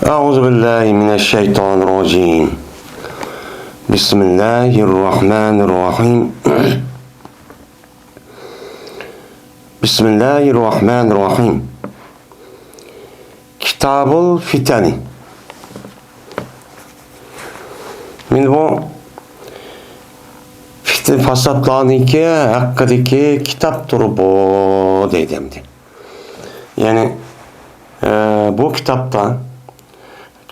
أعوذ بالله من الشيطان الرجيم. بسم الله الرحمن الرحيم. بسم الله الرحمن الرحيم. كتاب الفتن. من bu fitin fasatlarniki hakkındaki kitaptır bu deydimdi. Yani bu kitapta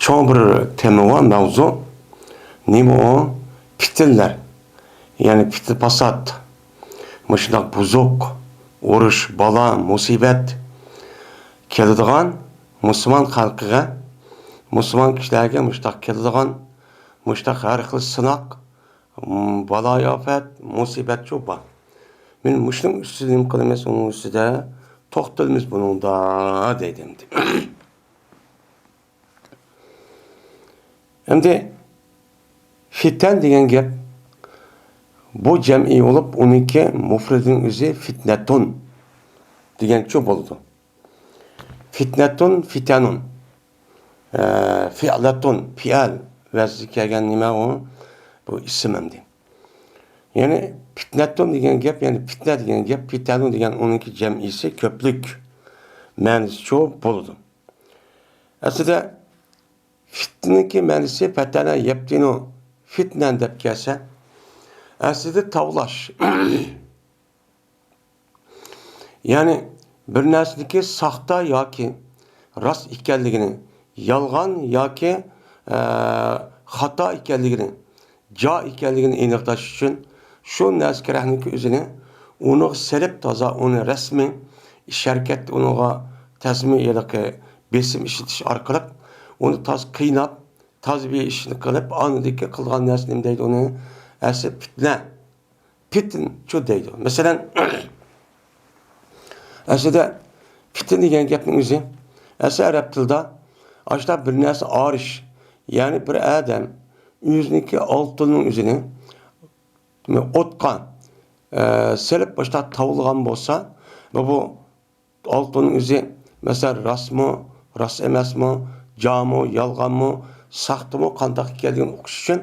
çoğu bir tema var, mevzu. Ne o? Fitinler. Yani fitin fasat. Müşnak buzuk, uruş, bala, musibet keladigan Müslüman halkıga, Müslüman kişilerge müştak keladigan müştak her xil sınak, bala afet, musibet çok var. Men müşnün üstüne kılımız onun üstüde toxtalımız bunun da deydimdi. Şimdi fiten degan gap bu cem'i olup 12 mufradın üzü fitnetun degan çok oldu. Fitnetun, fitenun, fi'letun, fi'al vazı kelgen nima o? Bu isim emdi. Yani fitnetun degan gap, yani fitne degan gap, fitenun degan 12 cem'isi köplük manisi çok oldu. Aslında fitneki manisi fetene yeptinu fitnen dep kelse aslında tavlaş. Yani bir narsadaki saxta yoki rost ekanligini, yolg'on yoki xato ekanligini, jo ekanligini aniqlash uchun shu narsa kerakniki o'zini uni silib toza uni rasmiy sharkat uniga tazmi yoki besim ishitish orqali uni toz qiynab, toz bir ishni qilib, anidagi qilgan narsa nima deydi uni? Asli fitna. Fitin shu deydi. Masalan, aslida fitin degan gapning o'zi asli arab tilida ashta bir narsa arish, ya'ni bir odam o'ziniki oltinning o'zini o'tqa silib boshqa tavilgan bo'lsa, bu oltinning o'zi masalan rostmi, rost emasmi, jomi, yolg'onmi, saxtimi, qandoq ekanligini o'qish uchun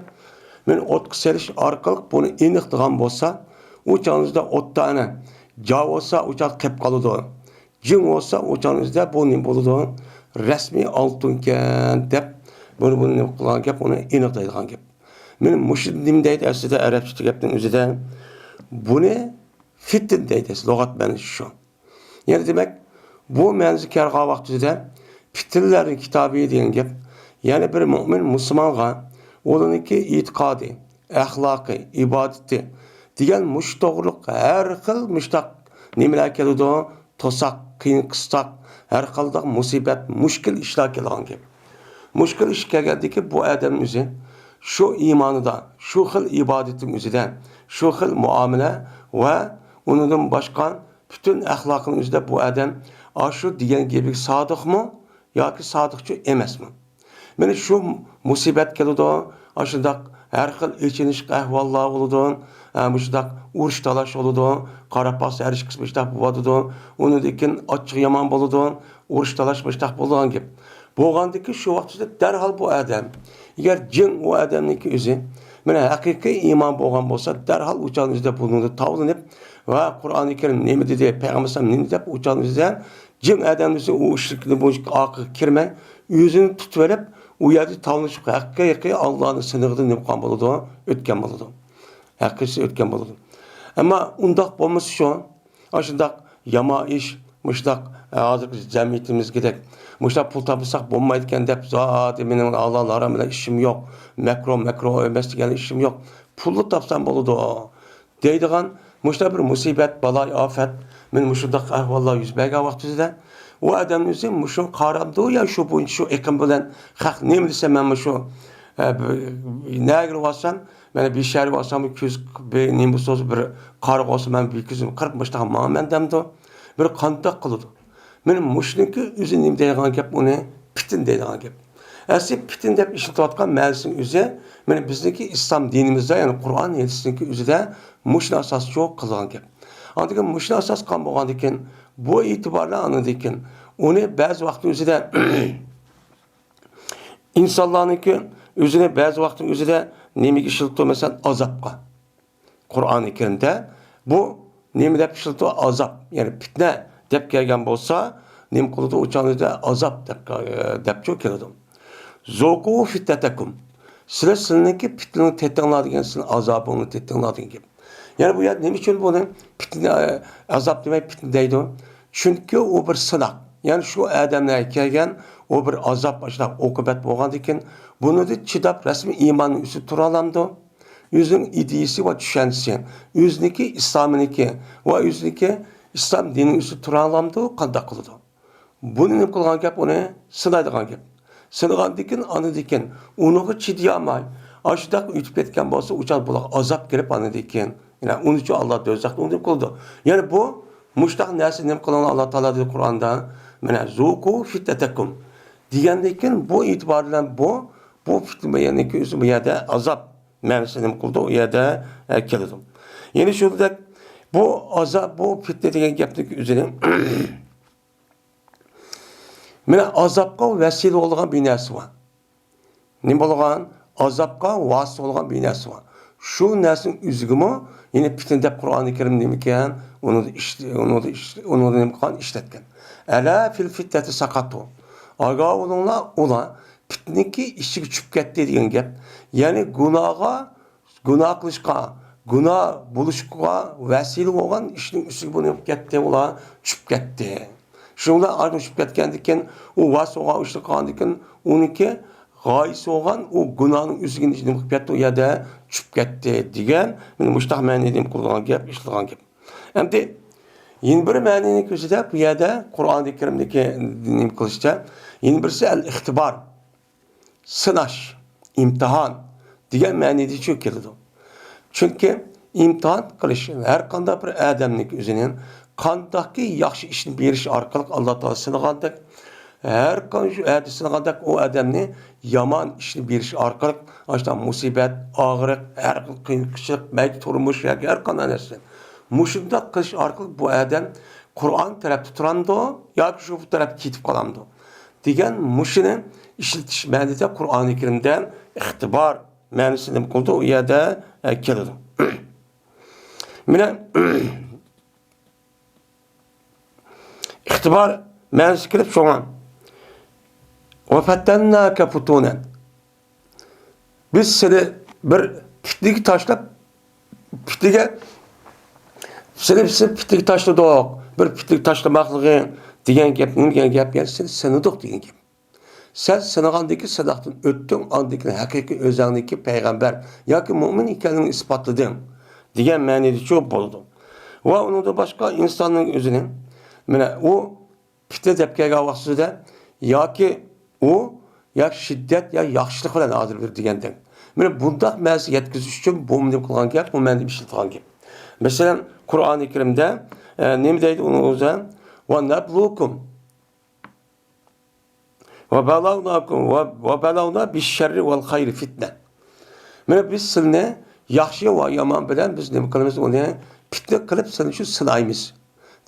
men o'tqa selish orqali buni aniqlagan bo'lsa, u chog'ingizda o'tda ana jo bo'lsa u chog' qilib qoladi. Jin bo'lsa u chog'ingizda bu nima bo'ladi? Rasmiy oltinkan deb buni qilgan gap, uni aniqlaydigan gap. Men mushid nima deydi aslida arabcha gapning o'zida buni fitin deydi. Lug'at ma'nosi shu. Yani demak, bu ma'nosi kelgan vaqtida fitinlarning kitobi degan gap, yani bir mo'min musulmonga o'ziniki e'tiqodi, axloqi, ibodati degan mush to'g'riliq har xil mushtaq nimalar keladi, to'saq, qiyin qistoq, har xil musibat, mushkil ishlar kelgan gap. Mushkil ish kelgandiki bu odam o'zi shu iymonida, shu xil ibodating o'zida, shu xil muomala va undan boshqa butun axloqning o'zida bu odam shu degan gapiga sodiqmi yoki sodiqchi emasmi? Mana shu musibat keladi, shundoq har xil ichinish ahvollar bo'ladi, shundoq urush talash bo'ladi, qarapas har ikki qismishda bo'ladi, undan ochiq yomon bo'ladi, urush talash bo'ladi bo'lgan gap. Bo'lgandiki shu vaqtda darhol bu odam, agar jin u odamniki o'zi mana haqiqiy iymon bo'lgan bo'lsa, darhol o'chog'ingizda bunga tavlinib va Qur'oni Karim nima dedi, payg'ambar nima deb o'chog'ingizda jin odamni u ishlikni bo'yicha oqiga kirmay, o'zini tutib olib, u yerda tavlanish haqiqiy Allohning sinig'idan nimqon bo'ladi, o'tgan bo'ladi. Haqiqiy o'tgan bo'ladi. Ammo undoq bo'lmasa shu, shundoq yomon ish, mushtoq hozirgi jamiyatimizga mushtoq pul topsak bo'lmaydi ekan deb, zot mening Allohlar bilan ishim yo'q, makro emas degan ishim yo'q. Pulni topsam bo'ladi deydigan mushtoq bir musibat, balo, ofat, men mushtoq ahvollar yuz bergan vaqtida u odamning o'zi mushu qarabdi ya shu bo'yicha shu eqim bilan haq nima desam men shu nagir olsam, mana bir shar olsam, ko'z nima so'z bir qariq olsam, men bir ko'zim qirib mushtoq ma'mandamdi, bir qandoq qiladi. Men mushniki o'zi nima deydigan gap, uni fitin deydigan gap. Asli fitin deb ishlatayotgan ma'nosini o'zi mana bizniki islom dinimizda, ya'ni Qur'on hadisniki o'zida mushna asos yo'q qilgan gap. Andiki mushna asos qilgan bo'lgandan keyin bu e'tiborlar anidan keyin uni ba'zi vaqt o'zida insonlarniki o'zini ba'zi vaqtning o'zida nimaga ishlatdi, masalan, azobga. Qur'oni Karimda bu nima deb ishlatdi? Azob, ya'ni fitna deb kelgan bo'lsa, nima qiladi? O'chonida azob deb keladi. Zoqu fitnatakum. Sizlarniki fitnani tetinglar degan, sizning azobingni tetinglar degan gap. Yani bu yer nima uchun buni fitna azob demay fitna deydi? Chunki u bir sinoq. Yani shu odamlarga kelgan o bir azob ashulaq oqibat bo'lgandan keyin buni chidab rasmiy iymonning ustida tura olamdi. O'zining ideyasi va tushunchasi, o'ziniki islomniki va o'ziniki islom dinining ustida tura olamdi, qanday qiladi? Buni nima qilgan gap, uni sinaydigan gap. Sinagandan keyin anidikin uniga chidayolmay, ashudaq o'tib ketgan bo'lsa, uchal buloq azob kelib anidikin. Yani onun için Allah dözaklı onu kıldı. Yani bu muştak nersi nem kılan Allah Teala dedi Kur'an'da. Mene zuku fitnetekum. Diyendeyken bu itibariyle bu fitne yani ki bu yerde azap mersi nem kıldı o yerde keldim. Yani şurada bu azap bu fitne diyen yaptık üzerine. Mene azapka vesile olan bir nersi var. Ne olan azapka vasıta olan bir nersi var. Şu nersin üzgümü yine fitne de Kur'an-ı Kerim demişken onu işletken. Ela fil fitneti sakatu. Aga onunla fitneki işi küçük gitti diyen gap. Yani günah kılışka, günah buluşka vesile olan işin üstü bunu gitti ola çüp gitti. Şundan artık çüp gitkendikken o vas oğa işte kandikken onunki gayesi olan o günahın üzgün içinde mıkbiyatı ya da çüp gitti diyen benim müştah mani kullanılan gap, işletilen gap. Hem de yeni bir maninin közüde bu yerde Kur'an-ı Kerim'deki dinleyim kılıçta yeni birisi el-ihtibar, sınaş, imtihan diyen manide çok geldi. Çünkü imtihan kılış her kanda bir adamlık üzerinin kandaki yaxşı işini beriş arkalık Allah Teala sınagandak her kan şu ayeti sınagandak o adamni yaman işini beriş arkalık açtan musibet, ağırlık, her kıyıkışık, belki turmuş her kan anasın. Muşunda kılış arkalık bu adam Kur'an tarafı tuturandı ya ki şu tarafı kitip kalandı. Diyen muşinin işletiş manide Kur'an-ı Kerim'den ihtibar manisini kıldı ya da keldi. Mine ihtibar manisi kirib şoňa. Wa fattannaka futunan. Biz seni bir pitigi taşlap pitigi taşladık. Bir pitigi taşlamaklığı diyen gap senidik diyen gap. Sen sınagandaki sadaqdan öttün, andaki hakiki özündeki peygamber yoki mu'min ekanligini isbotlading degan ma'noda çok bo'ldi. Va unda boshqa insonning o'zini mana u fitna deb kelgan vaqtida yoki u ya shiddat ya yaxshilik bilan hozir bir degandek. Mana bundaq ma'nosi yetkazish uchun bu nima qilgan gap, bu ma'noda ishlatilgan gap. Masalan, Qur'oni Karimda nima deydi uni o'zi? Va nablukum ve balagna biş-şerri vel hayri fitne. Mana biz sizni yaxshi va yomon bilan biz nima qilamiz? Uni fitna qilib sizni shu sinaymiz.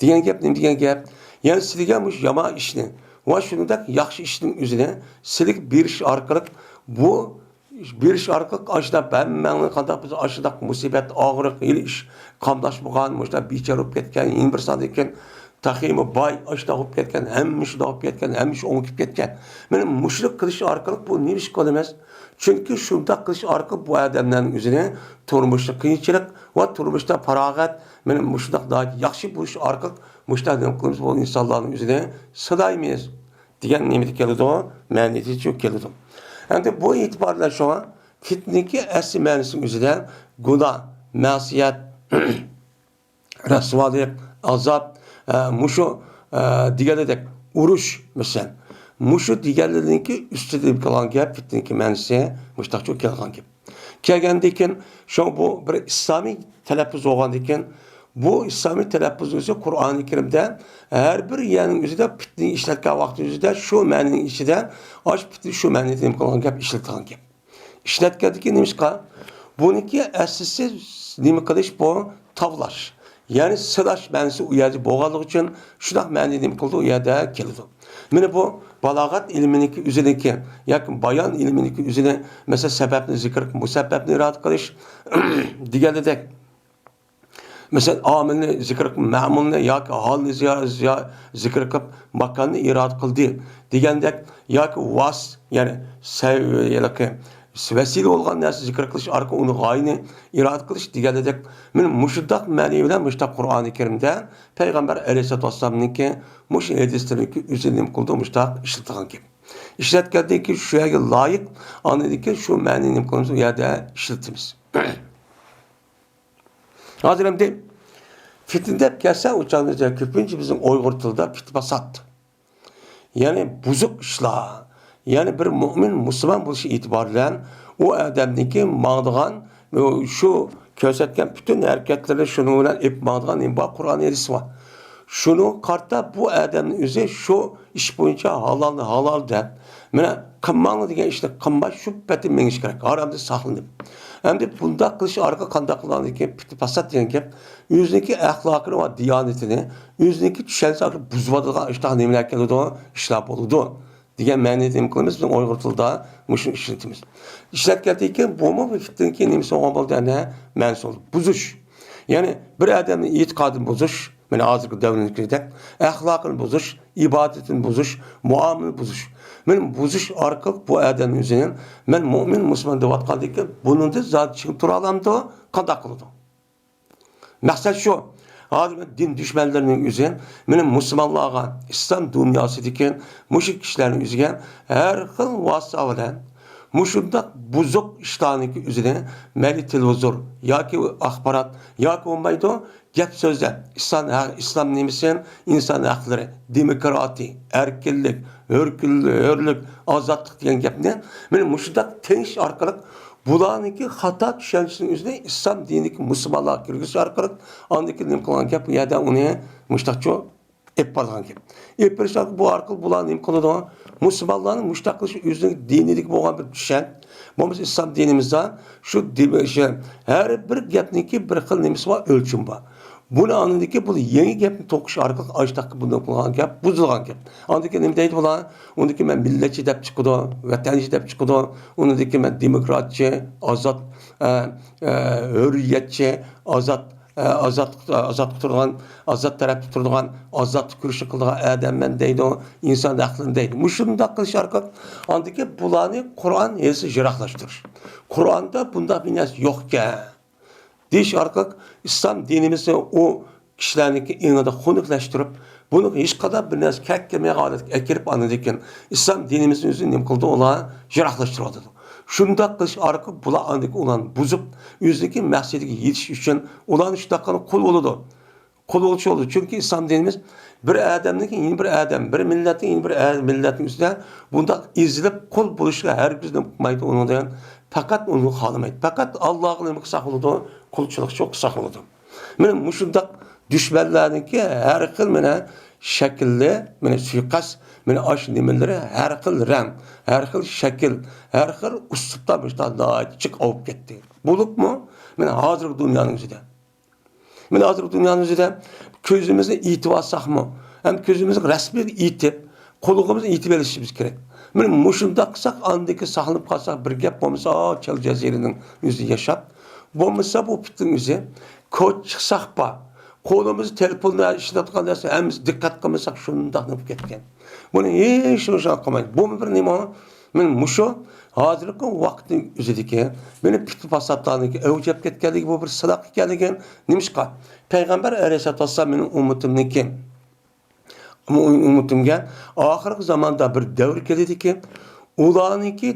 Degan gap nima degan gap? Yani sizga mush yomon ishni va shuningdek yaxshi ishning o'zini sizga berish orqali bu berish orqali ashda hammani qanday biz ashda musibat, og'riq, ish qamdash bo'lgan, mushda bechora bo'lib ketgan, inson ekan Taximi bay ashda olib ketgan, hamma shunda olib ketgan, hamma shu o'ngib ketgan. Mana mushrik qilish orqali bu nima ish qilamiz? Chunki shunda qilish orqali bu odamlarning o'zini turmushda qiyinchilik va turmushda farog'at, mana mushundaq yaxshi bo'lish orqali mushda nima qilamiz? Bu insonlarning o'zini silaymiz degan nima keladi, ma'nosi shu keladi. Endi bu e'tiborla shu fitniki asli ma'nosini o'zida gunoh, ma'siyat, rasvolik, azob muşu diğerledek uruş mesela. Muşu diğerlerinki üstüde kalan gap fitneki mensi muştak çok kelgan gap. Kelgendeyken şu bu bir İslami telaffuz olgandayken bu İslami telaffuz özü Kur'an-ı Kerim'de her bir yerinin üzerinde fitni işletken vakti üzerinde şu ma'ninin içinde aç fitni şu ma'ninin kalan gap işletilen gap. İşletkendeki neymiş ka? Bununki esası neymi kılış bu tavlaş. Yani sıraş ma'nosi u yerda bo'lganligi uchun shunaq ma'no nima qildi u yerda keldi. Mene bu balagat ilminiki üzerindeki yoki bayon ilminiki üzerine mesela sebepni zikr, bu sebepni irad qilish deganidek mesela amilni zikr qilib, ma'mulni yoki holni zikr qilib, makonni irod qildi degandek yoki vas, ya'ni yoki vesile bo'lgan narsa zikr qilish orqali uni g'oyani irod qilish deganidek, men mushundaq ma'ni bilan mushtaq Qur'oni Karimda payg'ambar alayhisolatu vassalomniki mush hadislarniki o'zini qildi mushtaq ishlatilgan gap. İşletgandaki ki şu yerge layık, anladaki şu ma'nini qilamiz, u yerda ishlatamiz. Hozir ham de fitin deb kelsa, o'chog'imizda ko'pincha bizning Uyg'ur tilida fitbasat. Ya'ni buzuq ishlar. Ya'ni bir mu'min, musulmon bo'lishi e'tiboridan u odamniki ma'digan shu ko'rsatgan butun harakatlari shuni bilan ib ma'digan Qur'on hadisi bor. Şunu qarta bu adamın o'zi shu ish bo'yicha halol deb, mana qilmanglar degan ishni qilmay shu patin mengish kerak. Haromdan saqlanib. Endi bunda qilish orqa qanday qilganligi fasad degan gap, o'ziniki axloqini va diyonatini, o'ziniki tushunchasini buzadigan ishlar nimalar keladi, ishlar bo'ladi degan ma'noda nima qilamiz? Biz Uyg'ur tilida mushuni ishlatamiz. Ishlatgandan keyin bu fitniki nimasi bo'ldi ana ma'nosi buzish. Ya'ni bir odamning e'tiqodini buzish, mana hozirgi davrnikidek axloqini buzish, ibodatini buzish, muomalani buzish. Men buzish orqali bu odamning o'zini men mo'min musulmon deb aytgandan buningda zot chiqib tura olamdi, qanday qiladi? Maqsad shu. Hozir din düşmanlarının o'zi meni musulmonlarga islom dunyosidagi mushuk kishilarning o'ziga har xil vosita bilan mushundaq buzuq ishlarniki o'zini mayli televizor yoki axborot yoki bo'lmaydi gap so'zlar islom nimasi, inson haqlari, demokratiya, erkinlik, hurlik, ozodlik degan gapni men mushundaq tinish orqali bularniki xato tushunchasining o'zida islom dinidagi musulmonlar kirgizish orqali andiki nima qilgan gap bu yerda uni mushtaqcho epolgan gap. Epirish bu orqali bular nima qiladi? Musulmonlarning mushtaq qilish o'zining dinidagi bo'lgan bir tushun. Bo'lmasa islom dinimizda shu har bir gapniki bir xil nimasi bor, o'lchim bor. Buni anladiki bu yangi gapni to'qish orqali ashtaqqa bunday qilgan gap buzilgan gap. Andiki nima deydi bular? Undaki men millatchi deb chiqadi, vatanchi deb chiqadi. Undaki men demokratchi, ozod, hurriyatchi, ozod turgan, ozod tarafda turgan, ozod kurashni qilgan odamman deydi, inson haqlini deydi. Mushundaq qilish orqali andiki bularni Qur'on esi jiroqlashtirish. Qur'onda bunday bir narsa yo'q-ku. Deyish orqali islom dinimizni o kishilarniki inida xunuklaştırıp bunu hech qadar bir narsa kelmay holatga akirib anadikin islom dinimizni o'zini nima qildi, ular jiroqlashtiradi. Shundoq qilish orqali bular andik ularni buzib o'zidagi maqsadiga yetish uchun ularni shundoqqina qul bo'ladi. Qul bo'lishi bo'ladi. Chunki islom dinimiz bir odamniki yeni bir odam, bir millatning yeni bir millatning ustida bundoq ezilib qul bo'lishga hargiz nima qilmaydi undan. Fakat onu xalamaydi. Fakat Allohning nima qilsa bo'ladi, qulchilik çok qilsa bo'ladi. Mana mushundaq dushmanlarniki har xil mana shaklli, mana suiqasd, mana ash nimalari har xil rang, har xil shakl, har xil uslubda mishtallar chiq olib ketdi. Bo'libmi? Mana hozirgi dunyoning o'zida. Mana hozirgi dunyoning o'zida ko'zimizni yetib olsaqmi, ham ko'zimizni rasmiy yetib, qo'limizni yetib olishimiz kerak. Mana mushundaq qilsak, andiki saqlanib qolsak, bir gap bo'lmasa, Chal jaziraning o'zida yashab, bo'lmasa bu bitning o'zi ko'ch chiqsaq pa, qo'limizni telefonda ishlatgan narsa hammiz diqqat qilmasak shundoq bo'lib ketgan. Buni hech o'sha qilmaydi. Bu bir nima? Men mushu hozirgi vaqtning o'zidagi meni fasodlarniki o'chib ketganligi bu bir siloq ekanligi nimishqa? Payg'ambar alayhisolatu vassalom mening ummatimniki ummatimga oxirgi zamonda bir davr keldiki, ularniki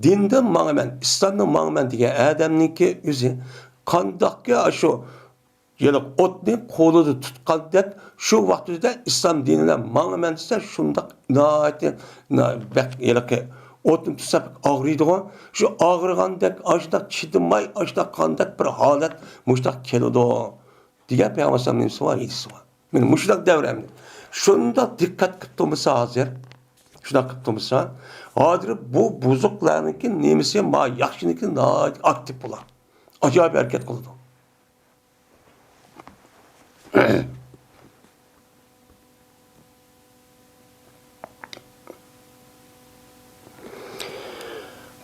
dindan ma'man, islomdan ma'man degan odamniki o'zi qandoqqa shu yana o'tni qo'lida tutgandek shu vaqtida islom dinidan ma'man desa shundoq yalaqi o'tni tutsa og'riydigan, shu og'rigandek ashdaq chidamay ashdaq qandaq bir holat mushtaq keladi degan payg'ambarning so'zisi bor. Men mushtaq davramda shunda diqqat qilib turmasa hozir, shunday qilib turmasa, hozir bu buzuqlarniki nemisi ma yaxshiniki aktiv bo'lar. Ajoyib harakat qiladi.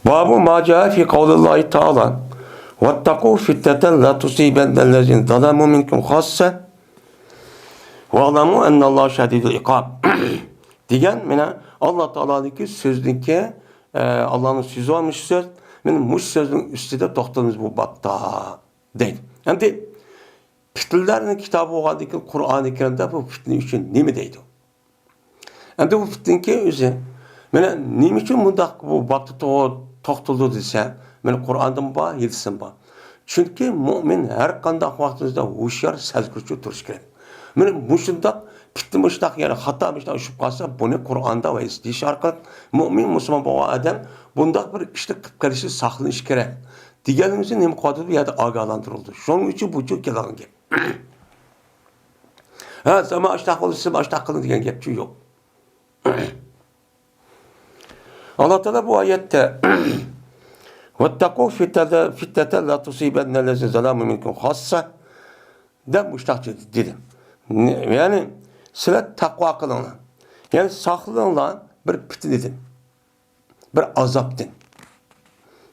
Babu ma caa fi kavlillahi ta'ala vettaqu fitneten la tusibennellezine zalamu minkum hasse ve'lamu ennallâhe şedîdül ikâb degan mana Alloh taoloning so'zniki Allohning so'zi olmuş söz. Mana mush so'zning ustida to'xtalamiz bu bobda deydi. Endi fitnlarning kitobi bo'lgandiki Qur'oni Karimda bu fitna uchun nima deydi? Endi bu fitnaki o'zi mana nima uchun bundaq bu bobda to'xtaldi desa, mana Qur'ondan bor, hadisdan bor. Chunki mu'min har qanday vaqtida hushyor, sezguvchi turish kerak. Mana mushundaq fitna mushtaq yani xato mushtaq ushib qolsa, buni Qur'onda va istish orqali mu'min musulmon bo'lgan odam bundaq bir ishni qilib qilishi saqlanish kerak. Deganimizni nima qildi bu yerda ogohlantirildi. Shuning uchun bu juda kelgan gap. Ha, zaman ashtaq qilsa, ashtaq qilin degan gapchi yo'q. Allah Teala bu ayette وَاتَّقُوا فِتَّةً لَا تُصِيبَنَّ الَّذِينَ ظَلَمُوا مِنكُمْ خَاصَّةً de müştakçı dedi. Yani sizler takva kılınlar. Yani saklanlar bir fitnetin, bir azaptın,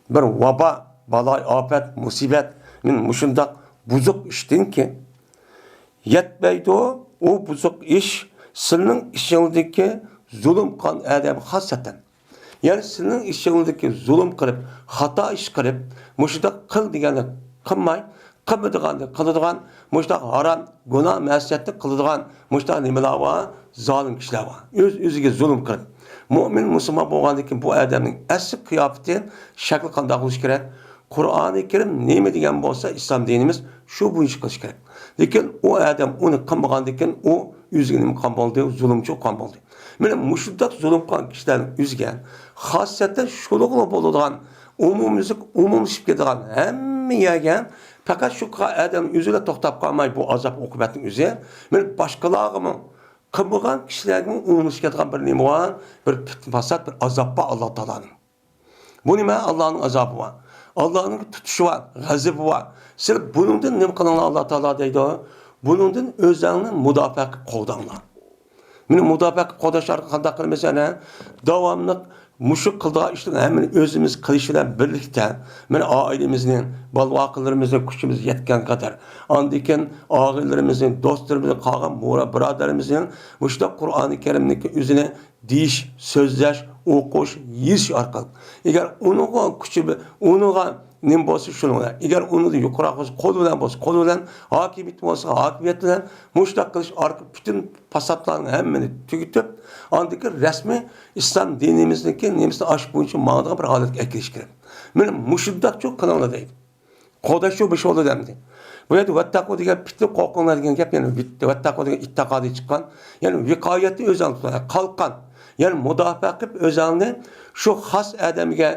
bir vaba, balay, afet, musibet, muşundak buzuk iştin ki yetmeydi o buzuk iş sizin işinizdeki zulüm kan adam hasreten. Yani sizin işinizdeki zulüm kılıp, hata iş kılıp, muşundak kıl diyeni kılmay, qiladigan mushta haram, günah, ma'siyatni qiladigan mushta nimalar bor? Zolim kishilar bor. O'ziga zulm qilib. Mu'min musulmon bo'lgandan keyin bu odamning asl qiyofati, shakli qanday bo'lishi kerak? Qur'oni Karim nima degan bo'lsa, islom dinimiz shu bo'yicha qilish kerak. Lekin u odam uni qilmagandan keyin u o'ziga nima qilgan bo'ldi? Zulmchi qilgan bo'ldi. Mana mushundaq zulm qilgan kishilarning o'ziga xosatan shuluqli bo'ladigan, umumlashib ketadigan hamma yerga fakat şu adam yüzüyle to'xtab qolmay bu azap okubatning o'zi men boshqalarga qilmagan kishilarga umumlashib ketgan bir nima bor, bir fasad, bir azap bor Alloh taolaning. Bu nima? Allohning azobi bor. Allohning tutishi bor, g'azabi bor. Siz buningdan nima qilinglar Alloh taolo deydi? Buningdan o'zingni mudofaa qilib qo'ydinglar. Meni mudofaa qilib qo'dash orqali qanday qilmasana davomli mushuk qildigan ishlarni hammani o'zimiz qilish bilan birlikda mana oilamizning, balvoqlarimizning kuchimiz yetgan qadar, ondikin og'aylarimizning, do'stlarimizning, qolgan birodarimizning mushta Qur'oni Karimning o'zini deyish, so'zlash, o'qish, yish orqali. Agar uning kuchi, uning nim bo'lsa shunga. Agar uni yuqoroq bo'lsa, qo'l bilan bo'lsa, qo'l bilan, hokimiyat bo'lsa, hokimiyat bilan mushtaq qilish orqali butun fasadlarni hammani tugitib, ondiki rasmiy islom dinimizniki nemisini ash bo'yicha ma'noga bir holatga keltirish kerak. Mana mushundaq cho'q qilinglar deydi. Qo'dash shu bir yo'l demdi. Bu yerda vattaqo degan fitna qo'rqinglar degan gap, ya'ni vattaqo degan ittaqodi chiqqan, ya'ni viqoyatni o'zingni qalqan, ya'ni mudofaa qilib o'zingni shu xos odamga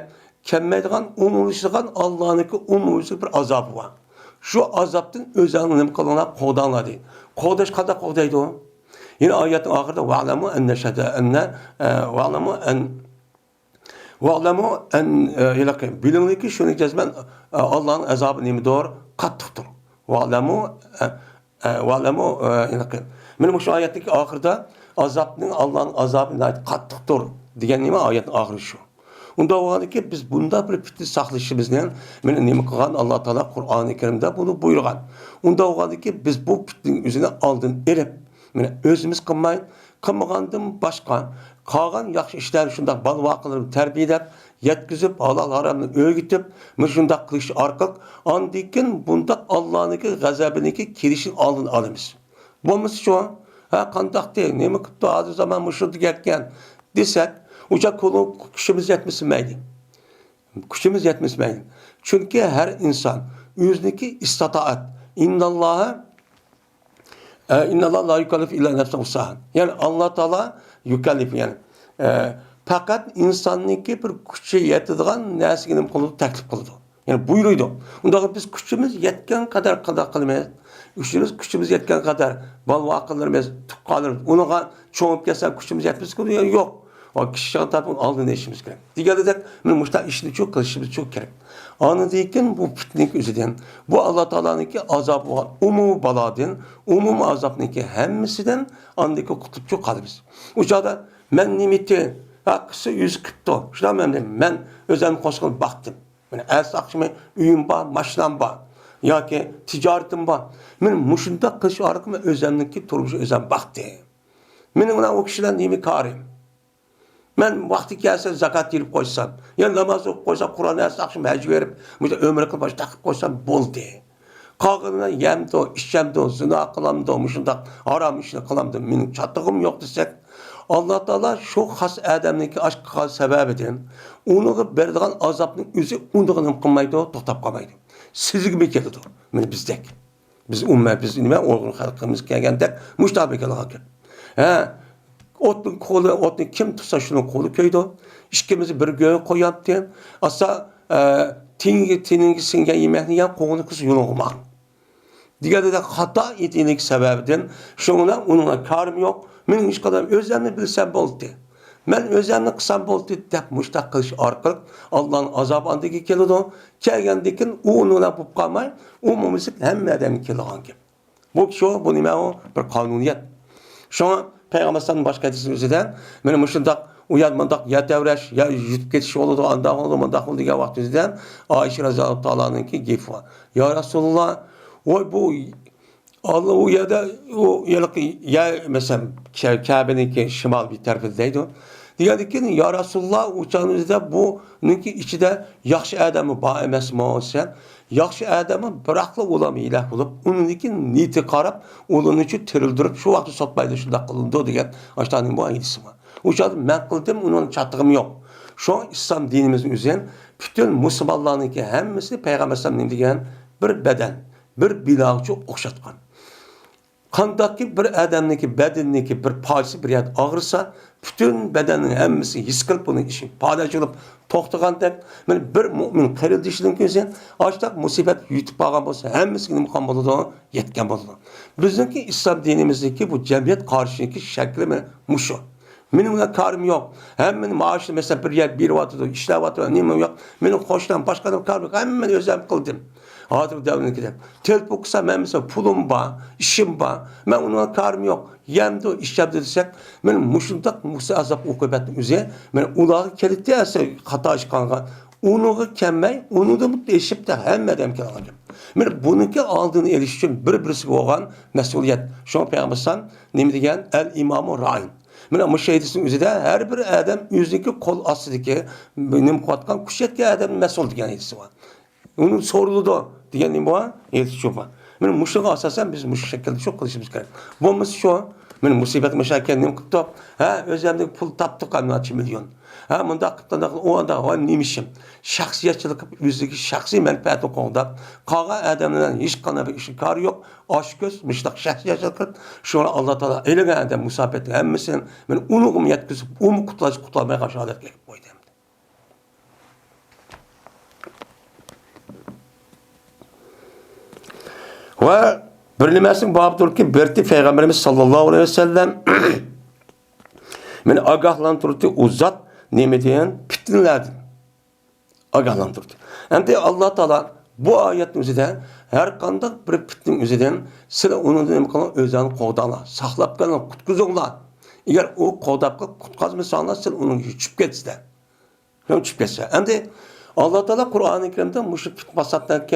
kelmaydigan, umumlashgan Allohniki umumli bir azobi bor. Shu azobdan o'zingni nima qilinglar, qo'danglar deydi. Qo'dash qanday qo'daydi u? Yine ayetning oxirida va'lamu anna shada anna va'lamu an yaqin bilinliki shuni jazman Allohning azobi nimadir? Qattiqdir. Va'lamu yaqin. Mana shu oyatning oxirida azobning Allohning azobi qattiqdir degan nima oyatning oxiri shu. Unda bo'lganki biz bunda bir fitni saqlashimizni mana nima qilgan Alloh taolo Qur'oni Karimda buni buyurgan. Unda bo'lganki biz bu fitning o'zini oldin elib mana o'zimiz qilmagandan boshqa qolgan yaxshi ishlar shunday balvoqlarni tarbiyalab, yetkizib, halol haromni o'rgitib, mana shunday qilish orqali ondikin bunda Allohniki g'azabiniki kelishini oldin olamiz. Bo'lmasa shu, ha qandoqdi, nima qilibdi hozir zaman mushu degan desak, uca kuchimiz yetmesmeydi. Kuchimiz yetmesmeydi. Çünkü her insan o'ziniki istataat. İnnallah la yukallif illa nefsen usahan. Yani Allah Teala yukallif yani. Fakat insanniki bir kuchi yetadigan narsaga qilib taklif qildi. Yani buyuruydu. Unda biz kuchimiz yetgan qadar qilmaymiz. Kuchimiz yetgan qadar balvoqlarimiz, tuqqanlarimiz, unaga cho'ngib kelsa kuchimiz yetmesiz yo'q. O kişinin tarafından aldığını işimiz gerek. Diğer de müştah işini çok kılışımız çok gerek. Anladıyken bu fitnik üzerinde bu Allah Teala'nınki azabı var. Umum baladın, umum azabınki hemmisinden andaki kutup çok kalırız. Uçada men nimeti Kısa yüz kıptı. Şuna ben özel koşkun baktım. Yani el üyüm var, maşinam var. Ya ki ticaretim var. Ben muşunda kış arıkım özellikle turmuş özel baktı. Benim ona o kişiden neyimi karım. Ben vakti gelse zakat verip koysam, ya namaz okup koysam, Kur'an el mecbur verip, ömrü kılbaşı takıp koysam boldu. Kalkınına yemdi, işemdi, zina kılamdı, muşunda haram işini kılamdı. Benim çattığım yok desek, Allah Teala şu has adamdaki aşkı sebebidir. Onu verdiğin azapın yüzü onu kılmaydı, toktap kalmaydı. Siz gibi geldi. Yani bizdek. Biz ümmet, biz nime olgun halkımız gelgendek müştabik alakı. Otun kim tutsa şunun kolu köyde. İşkimizi bir göğe koyaptı. Asa tingi singe yemekini yap, kovunu kız yolunma. Diğerde de hata ettiğinik sebebinden şuna onunla karım yok. Benim hiç kadar özlemini bilsem boldu. Ben özlemini kısam boldu dep müştak kılış arkalık Allah'ın azabındaki kelidi. Kelgendikin onunla bup kalmay, umumizlik hem adamın keligan gibi. Bu kişi bu nime o bir kanuniyet. Şuna Peygamber'den başka hadisinin üzerinden benim müştak uyanmadak ya devreş ya yutip geçiş oldu anda oldu mandak oldu ya vakti üzerinden Ayşe radıyallahu ta'ala'nınki gif var. Ya Resulullah bu Allah o ya da o ya mesela Kabe'nin şimal bir tarafındaydı. Diyordu ki ya Resulullah uçağınızda bununki içinde yaxşı adamı bağ emesme olsa yaxşı adamı bıraklı olamı ilah bulup onunki niyeti karab onun için tirildirip şu vakti satmaydı şunda kılındı diyen aşağının bu ayısı var. Uçağın ben kıldım onun çattığım yok. Şu an İslam dinimizin üzerine bütün Müslümanlarınki hemmesi Peygamber sallallahu diyen bir beden, bir bilağıcı okşatkan. Kandaki bir adamniki bedenindeki bir parçası bir yer ağırsa bütün bedenin hemmesi his kılıp bunun işi paylaşılıp toxtagandek bir mümin kırıldışının gözü açtak musibet yutib algan bolsa hemmesini imkan boludu yetken boludu. Bizdeki İslam dinimizdeki bu cemiyet karşındaki şekli muşu. Benim buna karım yok. Hem benim maaşlı mesela bir yer bir vatıdı, işler vatıdı, neyim yok. Benim hoşlan başkalarım karım yok. Hem ben özlem kıldım. Hatır devrini gidelim. Telp okusa ben mesela pulum var, işim var. Ben ona karım yok. Yemdi, iş yaptı desek, benim muşundak musa azap okubetim üzere. Ben ulağı kelitti ise hata iş kanka. Onu kemmey, onu da mutlu eşip de hem edem ki alacağım. Ben bununki aldığını erişim birisi olan mesuliyet. Şu an Peygamber'den ne diyen el imamı ra'in. Мен мüşahidesinin üzerinde her bir adam yüzdeki kol astideki benim kuatkan kuşetki adam mesul diyen edisi var. Onun sorulu da diyen bu edisi çok var. Ben müşahide asasen biz müşahide çok kılışımız gerek. Bu şu men musibet meşakilini kıptı. Özlemdeki pul taptık anlatı milyon. Mında kıptanda o anda o neymişim. Şahsiyetçilik yüzdeki şahsi menfaati konuda kağa adamlardan hiç kanabı işi karı yok. Aşk göz müştak şahsiyetçilik şu an Allah Teala eline adam musabeti hemmesinin men onu yetkizip onu kutlamaya karşı adet gelip koydu. Ve birlemesin babdır ki berti Peygamberimiz sallallahu aleyhi ve sellem meni agahlandırdı uzat neme diyen fitnelerden agahlandırdı. Hem de Allah Teala bu ayetin üzerinde her kandak bir fitnenin üzerinden sıra onun neme kalan özden kovdala, saklap kalan kutkuzunla. Eğer o kovdapka kutkazmasa sen onun çüp geçse. Hem çüp geçse. Hem de Allah Teala Kur'an-ı Kerim'de müşrik fitnasattan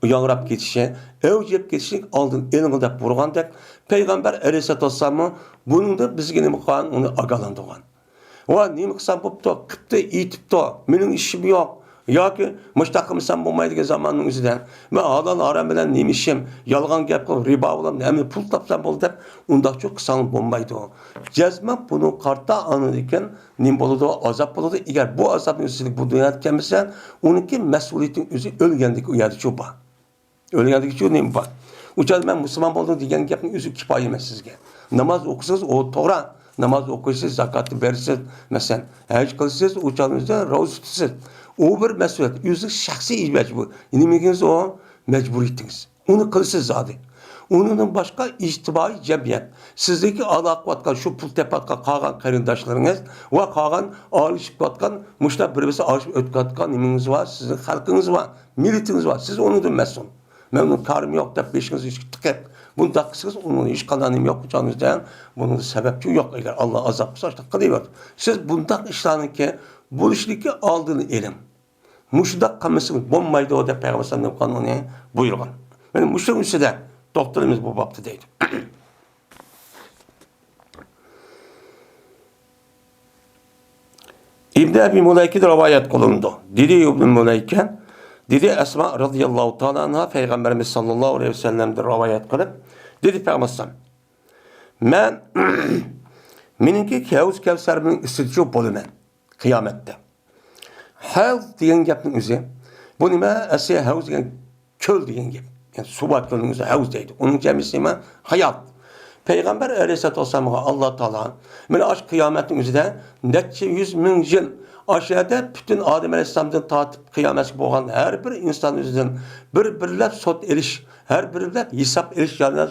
yanrap geçişe, evcep geçişe aldın elinde vurgandek Peygamber Aleyhisselatü Vesselam'ın bunun da bizge nime kılan onu agalandırgan. O nime kısan boptu, kıptı, itipti, benim işim yok. Ya ki müştakım insan bulmaydığı zamanın üzerinden ben adam aram bilen neymişim, yalgan gap kılıp riba olam, hem pul tapsam bol dep, onda çok kısanlık bulmaydı o. Cezmen bunu karta anıdıyken nim boludu, azap boludu. Eğer bu azapın üstünlük bu dünyada gelmişsen, onunki mesuliyetin üzü ölgendeki uyarı çoba. Ölgendeki çoğu neyim var? Uçadı ben Müslüman oldum diyen yapın üzü kipayi mesizge. Namaz okusanız o Tora, namaz okuyorsunuz, zakatı verirsiniz, mesela hac kılıyorsunuz, uçağınızda ravuz tutuyorsunuz. O bir mesuliyet. Yüzü şahsi mecbur. Nimeginiz o mecburiyetiniz. Onu kılsız zaten. Onun başka içtibai cemiyet. Sizdeki alakvatkan şu pul tepatkan kalan karındaşlarınız ve kalan alışıkvatkan müştab birbirisi alışıp ötkatkan nimeniz var. Sizin halkınız var. Milletiniz var. Siz onu da mesul. Ben onun karım yok da peşinizi tıkıp Bunda kısız onun hiç kananım yok canınızda. Bunun sebepçi yok. Eğer Allah azap kısa işte kılıyor. Siz bunda işlerin ki bu işliki aldığını elim. Muşdak kalmasın bombaydı o da Peygamber sallallahu kanunu buyurgan. Yani muşdak üstüde doktorumuz bu babda deydi. İbn Ebi Muleyke'de rivayet kılındı. Dedi İbn Muleyke, dedi Esma radıyallahu ta'ala anha Peygamberimiz sallallahu aleyhi ve sellem'de rivayet kılıp, dedi Peygamber sallallahu men meninki Havuz Kevser'in istidici bölümen kıyamette. Havuz diyen gapning o'zi, bu nima? Asya havuz degan ko'l degan gap. Yani su bor ko'lning o'zi havuz deydi. Uning jamisi nima? Hayot. Payg'ambar alayhissalatu vassalamga Alloh taolo mana ash qiyomatning o'zida necha 100 ming yil aşağıda bütün Adem Aleyhisselam'dan tatip kıyamet boğan her bir insan üzerinden bir sot eriş, her birlep hesap eriş yanına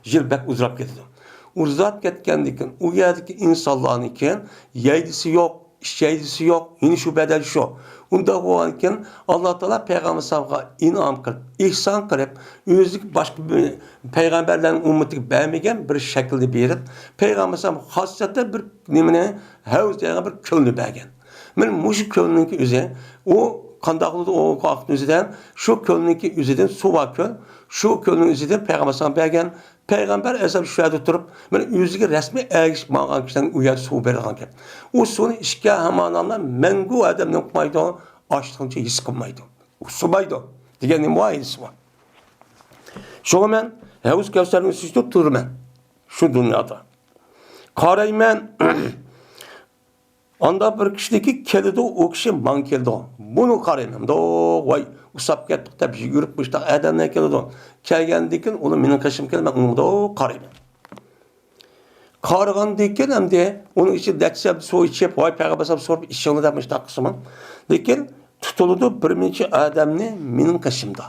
jilbek uzrap gidiyor. Uzrap ketkendikin, o yerdeki insanların iken yeydisi yok, şeydisi yok, yine şu bedel şu. Unda olanken Allah Teala Peygamber sallallahu inam kılıp, ihsan kılıp, özlük başka bir peygamberlerin ümmeti beğenmegen bir şekilde berip, Peygamber sallallahu hasrette bir nimine havuz diyen bir kölünü beğen. Men muşu kölününki üze, o kandaklıda o kalktığın üzeden, şu kölününki üzeden su var köl, şu kölünün üzeden Peygamber sallallahu beğen, Peygamber hesap şu yerde oturup, men yüzüge resmi ergiş mağan kişiden uyar su bergan kep. O sunu işke hamananlar mengu adamın okumaydı, açtığınca his kılmaydı. Usumaydı. Digenin muayisi var. Şoğu men, Havuz Kevser'in üstü turmen. Şu dünyada. Karaymen, anda bir kişideki kelidi o kişi man keldi. Bunu karaymen. Vay, usap kettik de bir şey yürüp bıştak adamdan keldi. Kelgendikin, onu benim kaşım keldi, ben onu da karaymen. Karıgan diken hem de onun için deksep su içip vay Peygamber sorup işini demiş takısımın. Diken tutuludu birinci adamni menin kaşımda.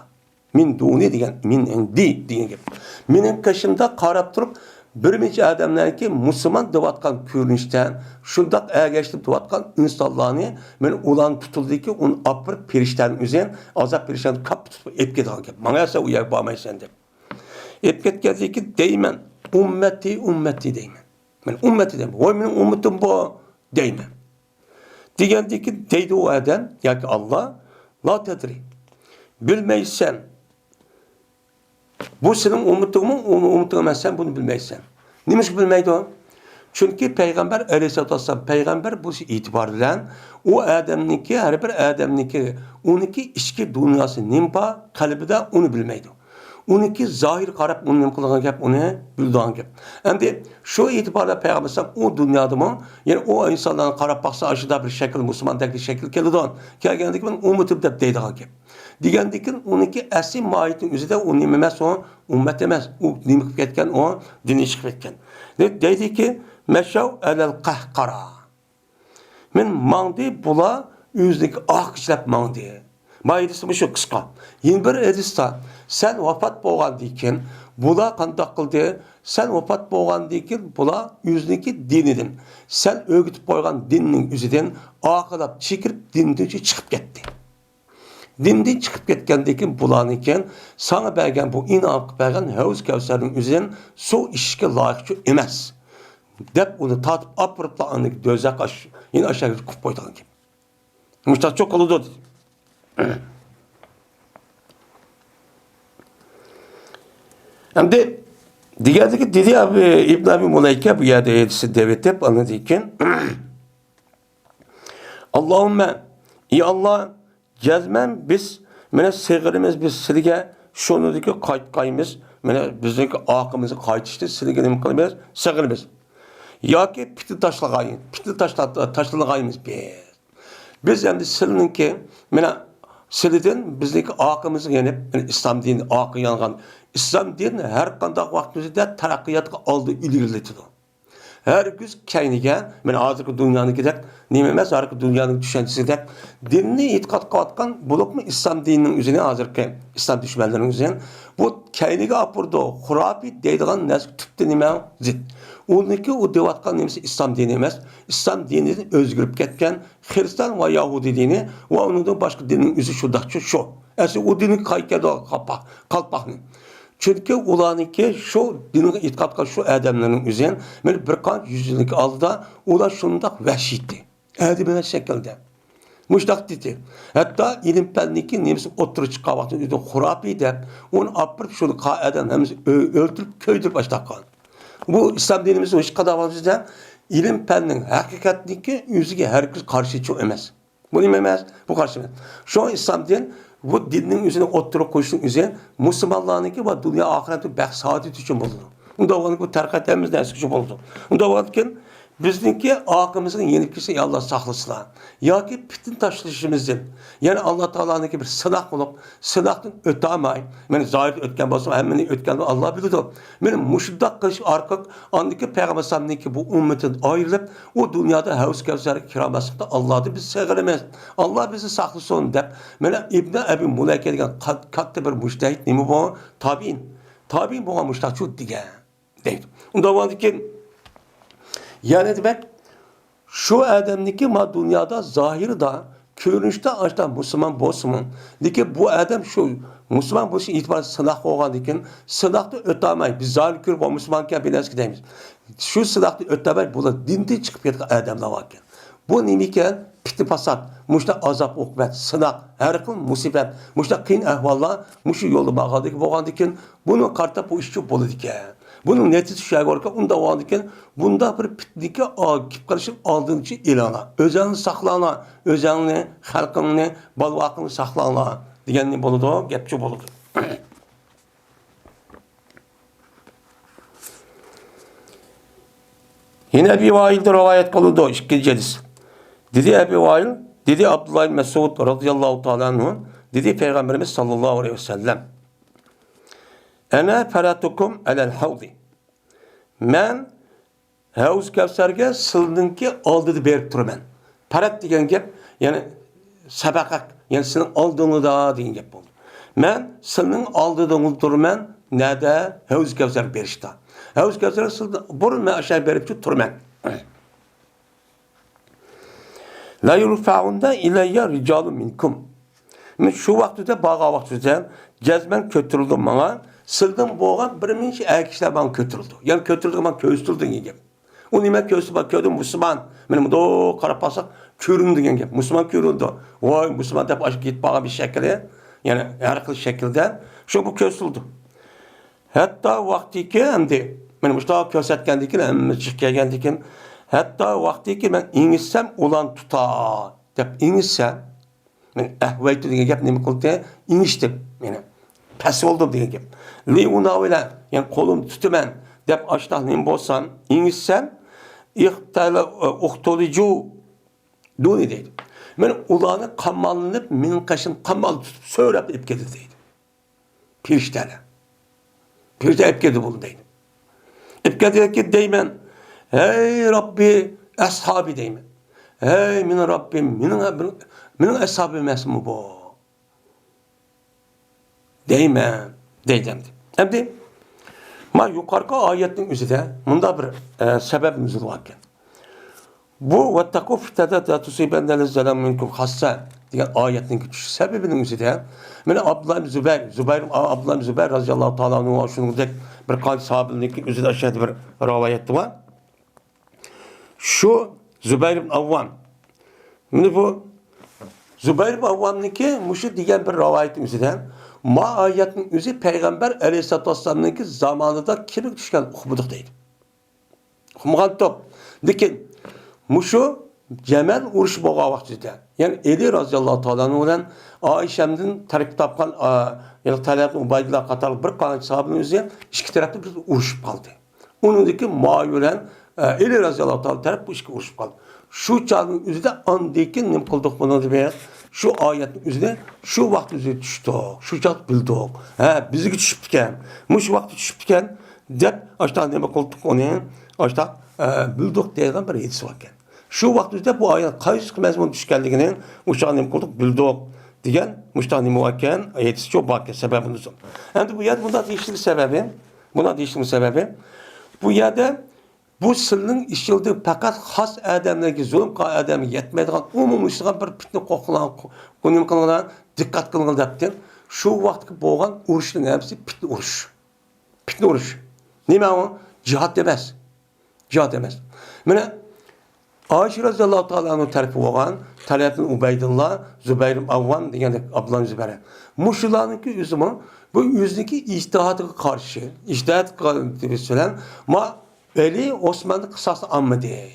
Min duni diyen min di diyen gibi. Menin kaşımda karap durup birinci adamlar ki Müslüman dıvatkan körünüşten şundak ergeçtip dıvatkan insanlarını men ulan tutuldu ki onun apır perişten üzen azap perişten kap tutup etket alın. Bana ise uyar bağmayı sende. Etket geldi ki deymen ümmeti deymen. Men ümmeti deymen. Vay benim ümmetim bu deymen. Diyendi ki deydi o adam ya ki Allah la tedri. Bilmeysen bu senin umutun mu? Onu umutamazsan bunu bilmeysen. Neymiş bilmeydi o? Çünkü Peygamber aleyhissalatü vesselam Peygamber bu itibariyle o adamniki her bir adamniki onunki içki dünyası nimpa kalbide onu bilmeydi. Onunki zahir karab onun kılığın gap onu bildiğin gap. Şimdi şu itibarla Peygamber o dünyada mı yani o insanların karab baksa aşıda bir şekil Müslümandaki şekil kelidon. Kelgendik ben umutum da deydiğin gap. Digendikin onunki asli mahiyetin üzerinde o nimemez o ümmet demez. O nimik etken o dini çıkıp etken. Dedi ki meşav elel kahkara. Men mandi bula yüzdeki akışlap mandi. Mayedisi şu kıska. Yine bir edista sen vefat boğan diken bula kandak kıldı. Sen vefat boğan diken bula yüzdeki dinidin. Sen öğütüp koygan dininin yüzüden akılap çekirip dinden çıkıp gitti. Dinden çıkıp ketkendikin bulan iken sana bergen bu inanıp bergen Havuz Kevser'in üzerinden su işke layıkçı emez. Dep onu tatıp apırıpla anlık dözek yine aşağı kup koyduğun gibi. Müştah çok kalıdı. Hem de diğerdeki dedi abi İbn Abi Muleyke bu yerde edisi devlet hep anladıyken Allahümme iyi Allah cezmen biz mene sığırımız biz silge şunu ki kayıtkayımız mene bizdeki akımızı kayıtıştı silge ne kılımız sığırımız ya ki piti taşlığayımız biz hem de silinin ki mene siliden bizdeki akımızı yenip İslam dini akı yangan İslam dini her kandak vaktimizde terakkiyatı aldı ilerletiyor. Her güz kayniga, men hazırki dünyanın gidek, nememez hazırki dünyanın düşüncesi de dinni itikat katkan bulup mu İslam dininin üzerine hazırki İslam düşmanlarının üzerine bu kayniga apurdu, hurafi deydiğin nezik tüpte neme zid. Onunki o devatkan nemesi İslam dini emez. İslam dinini özgürüp ketken Hristiyan ve Yahudi dini ve onun da başka dinin üzü şudakçı şu. Yani o dinin kayıkada kalpakını. Çünkü ulanınki şu dinin itikatka şu adamların üzerine bir qancha yüzyıllık aldıda ular şundak vahşiydi. Adamlar şekilde. Muştak dedi. Hatta ilim pelniki nemisi oturup çıkavatın dedi. Hurapi de onu apırıp şunu kaeden hem öldürüp köydürüp başlakan. Bu İslam dinimizde hoş kadavazıda ilim pelnin hakikatniki yüzüge herkes karşı çok emez. Bu emez, bu karşı emez. Şu an İslam din bu dinin üzerine oturup koştuğun üzerine Müslümanlarınki ve dünya ahireti bak saadet için bulundu. Bunda var bu terkatemiz dersi için bulundu. Bunda varken bizdeki akımızın yenikisi Allah saklasılar. Ya ki bütün taşlaşımızın yani Allah Teala'nınki bir sınak olup sınaktan ötemey. Yani zahir ötken basım hemen ötken Allah bilir. Benim muşuddak kış arkak andaki Peygamber Sallallahu bu ümmetin ayrılıp o dünyada havuz kevser kiramasında Allah'ı biz sevgilemez. Allah bizi saklasın deyip bana İbn Ebi Muleyke degan katta bir müştehit nemi bu tabiin. Tabiin bu müştehit çok diye deydi. Onda vardı ki yani demek şu adamniki ma dünyada zahiri da görünüşte açta Müslüman bolsun. Lekin bu adam şu Müslüman bolsun itibar sınak olgan lekin sınakta ötemey. Biz zahir görüp o Müslümanken bileski deymiz. Şu sınakta ötemey bu dinde çıkıp ketken adamlar varken. Bu nemiken piti pasat, muşta azap ukbet, sınak, her xil musibet, muşta qiyin ahvallar, muşu yolu bağladık bolgandikin bunu karta bu işçi boludiken. Bunun neticesi şöyle ki onda varken bunda bir pitniki kip karışıp aldığın için ilana. Özelini saklana, özelini, halkını, balvakını saklana diyenli boludu, gepçi boludu. Yine Ebi Vail'de rivayet kılındı ikinci hadis. Dedi Ebi Vail, dedi Abdullah Mesud radıyallahu ta'ala anhu, dedi Peygamberimiz sallallahu aleyhi ve sellem. Ene feratukum alel havdi. Men Havuz Kevser'ge sılınki aldığı berip turmen. Parat degen gep, yani sabakak, yani senin aldığını da degen gep oldu. Men sılının aldığını turmen, nede Havuz Kevser berişta. Havuz Kevser'e sılını, burun men aşağı berip turmen. La yurfa'unda ileyye ricalu minkum. Men şu vaktide, bağa vaktide, cezmen kötürüldüm bana, sıldım boğan bir minç erkekler bana kötürüldü. Yani kötürüldü bana köstürdün gibi. O nime köstü bak kördüm Müslüman. Benim do karapasak köründü gibi. Müslüman köründü. Vay Müslüman deyip aşık git bana bir şekilde. Yani her kıl şekilde. Şu bu köstüldü. Hatta vakti ki hem de benim işte kösetkendikin hem çıkkendikin. Hatta vakti ki ben inişsem ulan tuta. Deyip inişsem ben ehveytü diye gep nemi kıldı. İniştim. Yani pes oldum diye gep. Li unavile yani kolum tutumen deyip açtah nemi bolsam inişsem İhtala uhtolicu duni deydi. Men ulanı kamallanıp min kaşın kamal tutup söylep ip gedi deydi. Piriştele. Pirişte ip gedi bunu deydi. İp gedi ki deymen hey Rabbi ashabi deymen. Hey min Rabbim minin ashabi mesmu bu. Deymen deydim. Hem de ma yukarıki ayetin üzerinde bunda bir sebebimiz varken. Bu vettaku fitnete la tusibenne lezzalam minkum hassa diye ayetin küçük sebebinin üzerinde men Abdullah bin Zübeyir radıyallahu taala anhu şunu dek bir kal sahabenin üzerinde aşağıda bir rivayet var. Şu Zübeyir bin Avvam. Bu Zübeyir bin Avvam'ınki muşu diyen bir rivayetin üzerinde ma ayetin üzeri Peygamber Aleyhisselatü Vesselam'ınki zamanında kimi düşken okumadık değil. Okumadan top. Lekin muşu Cemel uruş boğa vaktide. Yani Eli radıyallahu ta'ala olan Ayşem'den tarif tapkan yani Talat Ubaydullah Katar bir kanal sahabının üzerine iki tarafta bir uruş kaldı. Onundaki mağlulen Eli radıyallahu ta'ala taraf bu iki uruş kaldı. Şu çağın üzerinde andaki nem kıldık bunu diye. Şu ayetin üzerine şu vakti üzerine düştük. Şu çat bildik. Bizi düşüpken. Muş vakti düşüpken deyip aşağı neme kıldık onu. Aşağı bildik diyen bir yetisi varken. Şu vakti üzerinde bu ayet kayısı mezmun düşkenliğinin aşağı neme kıldık bildik diyen muşta neme varken yetisi çok varken sebebini son. Hem bu yer bunda değiştiği sebebi. Buna değiştiği sebebi. Bu yerde bu sırrın işildiği fakat has adamlarga zulm qilgan adamga yetmaydigan umumlashgan bir fitna qo'qilan qilgan dikkat qilgan debdi. Shu vaqtga bo'lgan urushning hamsi fitna urush. Fitne uruş. Nima o? Cihat demez. Cihat demez. Mana Ayşe radhiyallohu ta'ala tarafi bo'lgan Talhat ibn Ubaydullah, Zubayr ibn Avvam degandek Abdullah ibn Zubayr. Mushularniki o'zimi bu o'zniki ijtihodiga qarshi, ijtihod bilan ma Ali Osmanni qisas olmadi.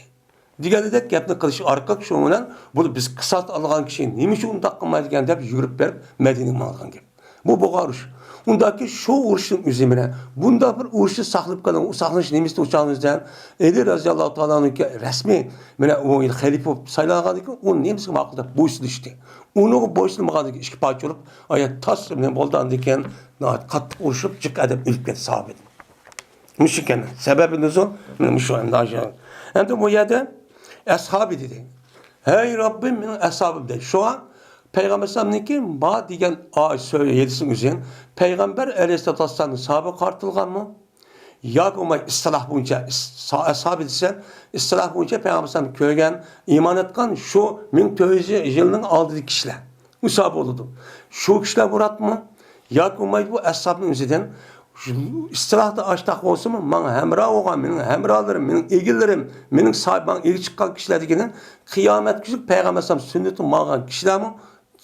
Deganidek gapni qilish orqa shu bilan bu biz qisas olgan kishi nima uchun undaq qilmaydi degan deb yurib berib Madinaga olgan gap. Bu bo'g'arish. Undaki şu uğraşın üzerine, bunda bir uğraşı saklıp kalan, o saklanış nemizde uçağınızdan, Ali Raziyallahu Teala'nın resmi, o halife saylanğandı ki, onun nemizde vakıda boysun işte. Onu boysun vakıda işki parça olup, ayet tas, boldan diken, katlık uğraşıp, çık edip ülken sahabet. Müşriken, sebebiniz o, şu anda aşağı. Hem de bu yerde, ashabı dedi. Hey Rabbim, ashabım dedi. Şu an, Peygamber Sallallahu ba degan söyle yedisin üzerine Peygamber Aleyhisselatü Vesselam'ın sahabe kartılgan mı? Ya o istilah boyunca sahabe ise istilah boyunca Peygamber Sallallahu köygen iman etken şu 1900 yılının aldığı kişiler. Bu sahabe oldu. Şu kişiler murat mı? Ya o bu ashabın üzerinden istilahda açtak olsun mu? Bana hemra olan, benim hemralarım, benim ilgilerim, benim sahibim, ilgi çıkan kişiler degenen kıyamet küçük Peygamber Sallallahu sünneti mağan kişiler mi?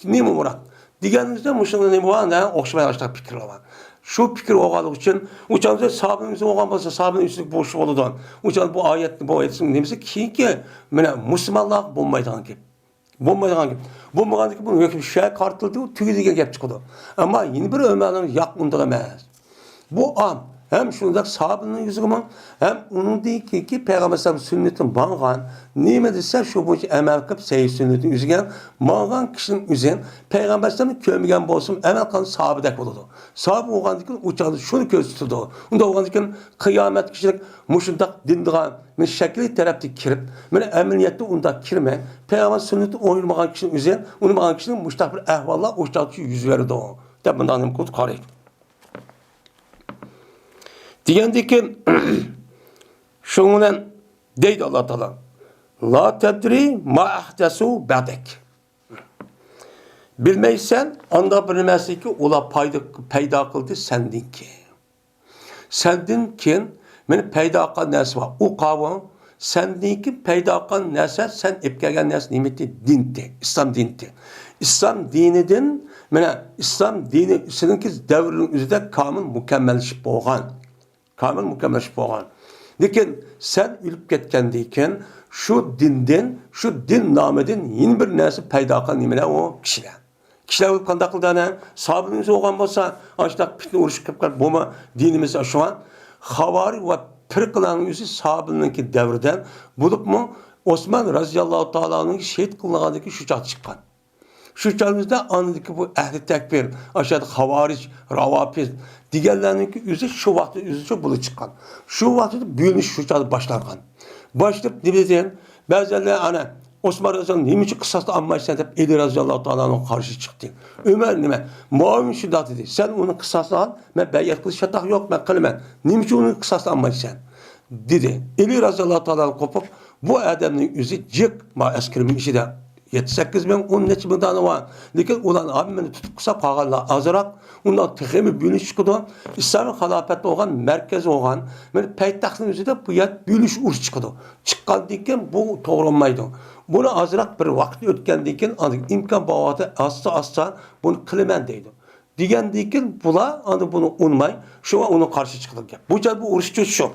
Nima murat? Deganingizda mushunda nima bor? O'xshamay boshqa fikr bor. Shu fikr olganligi uchun o'chanda sahabimiz olgan bo'lsa, sahabning ustiga bo'sh bo'ladi. O'chanda bu oyatni bu aytsin nemisi keyingi mana musulmonlar bo'lmaydigan gap. Bo'lmaydigan gap. Bo'lmaganligi buni yoki shay qartildi, tugi degan gap chiqadi. Ammo yeni bir o'rmanlarni yoqmunda emas. Bu am hem şundak sahabının yüzüme hem onun değil ki Peygamber Sallallahu sünnetin bağlan nime dese şu bu emel kıp seyir sünnetin yüzügen bağlan kişinin yüzügen Peygamber Sallallahu kömügen bolsun emel kan sahabedek oldu. Sahabe oğan dikin uçağı şunu köz tutudu. Onda oğan dikin kıyamet kişilik muşundak dindiğen men şekli tarafta kirip men emniyette onda kirme Peygamber sünneti oyulmagan kişinin yüzügen uyulmagan kişinin muştak bir ehvalla uçağı yüz verdi o. Tabi bundan anım kod karaydı. Diyendeki şundan deydi Allah Teala. La tedri ma ahdesu ba'dek. Bilmeysen anda bilmezsin ki ola payda kıldı sendin ki. Sendin ki beni payda kılan nesi var. O kavram sendin ki payda kılan nesi sen ipkegen nesi nimeti dinti. İslam dinti. İslam dinidin İslam dini seninki devrinin üzerinde kanun mükemmelleşip boğan. Kamil mükemmelleşip boğan. Lekin sen ülüp ketkendeyken şu dinden, şu din namedin yeni bir nesi payda kılan nimene o kişiler. Kişiler olup kanda kıldığına sahabimiz olgan bolsa açtak fitne uruş kıpkar boma dinimiz şu an havari ve pir kılanın yüzü sahabinninki devrden bulup mu Osman Raziyallahu Teala'nın şehit kılınağındaki şu çat çıkan. Şu çağımızda anladık bu ehli tekbir, aşağıda havaric, ravafiz, diğerlerininki yüzü şu vakti yüzü çok bulu çıkan. Şu vakti büyümüş şu çağda başlangan. Başlayıp ne diyeceğim? Bazıları ana Osman Razı'nın niçin kısasla anmayışsan hep Ali Razıyallahu Teala'nın karşı çıktı. Ömer nime? Muavin şu da dedi. Sen onun kısasla al, ben beyat kılıç şatak yok, ben kılmam. Niçin onun kısasla anmayışsan? Dedi. Ali Razıyallahu Teala'nın kopup bu adamın yüzü cık ma eskirimin işi de 7-8 bin, 10 neçe bin tane var. Lekin ulan abi beni tutup kısa pağarlar azırak, ondan tıkımı bölüş çıkıdı. İslam'ın halafette olan, merkez olan, peytahtın üzerinde bu yat bölüş uğraş çıkıdı. Çıkan deyken bu doğrulanmaydı. Bunu azırak bir vakti ötken deyken, imkan bağatı asla bunu kılımen deydi. Digen deyken bula bunu unmay, şu an onun karşı çıkıdı. Bu cad bu uğraş şu.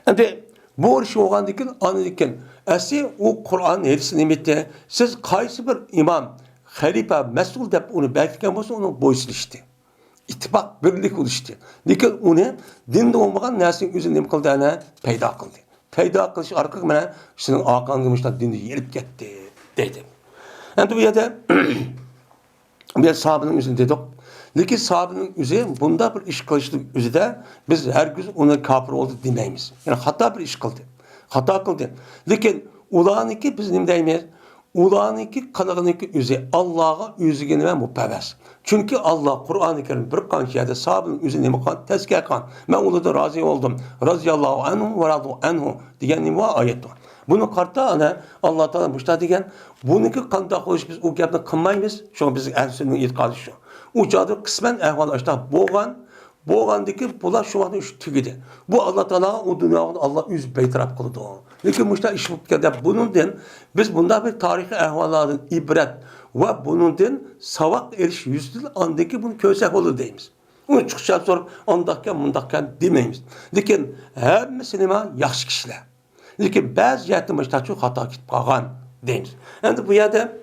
Şimdi bu uğraş olan deyken, anlayken, Esi o Kur'an hadis nimetте siz qaysi bir imam, halife, mesul deb onu belirtgan bo'lsa, onun boysun işte. İttifak, birlik oluştu. Lekin onu dinde olmagan narsaning o'zini nima qildini paydo qildi. Paydo qilish orqali mana sizning aqangimizdan dinni yelib ketdi deydi. Endi bu yerda bir sahabenin o'zini dedik. Lekin sahabenin o'zi bunda bir ish qilishlik o'zida biz hergiz uni kafir oldu demaymiz. Yani xato bir ish qildi. Hata kıldı. Lekin ulaniki biz nima deymiz? Ulaniki qilganiki o'zi Allohga o'zigini va mupabbas. Chunki Alloh Qur'oni Karim bir qancha yerda sahabning o'zini nima qilgan? Tazkiya qilgan. Men ulardan rozi bo'ldim. Roziyallohu anhu va radu anhu degan nima oyat bor. Buni qarta ana Alloh taolo mushta degan. Buniki qanday qilish biz u gapni qilmaymiz. Shu biz ahli sunnatning e'tiqodi shu. U joyda qisman ahvol ashta bo'lgan. Boğandaki bular şu anda iş tügedi. Bu Allah Teala o dünyanın Allah yüz beytaraf kıldı. Lekin müşta iş butken bunundan biz bunda bir tarihi ehvallardan ibret ve bunundan savak eriş yüzdül andaki bunu köysek olur deyimiz. Onu çıkışa sonra ondakken bundakken demeyimiz. Lekin hemmisini yaxşı kişiler. Lekin bazı yerden müşta çok hata gitip kalgan deyimiz. Endi bu yerde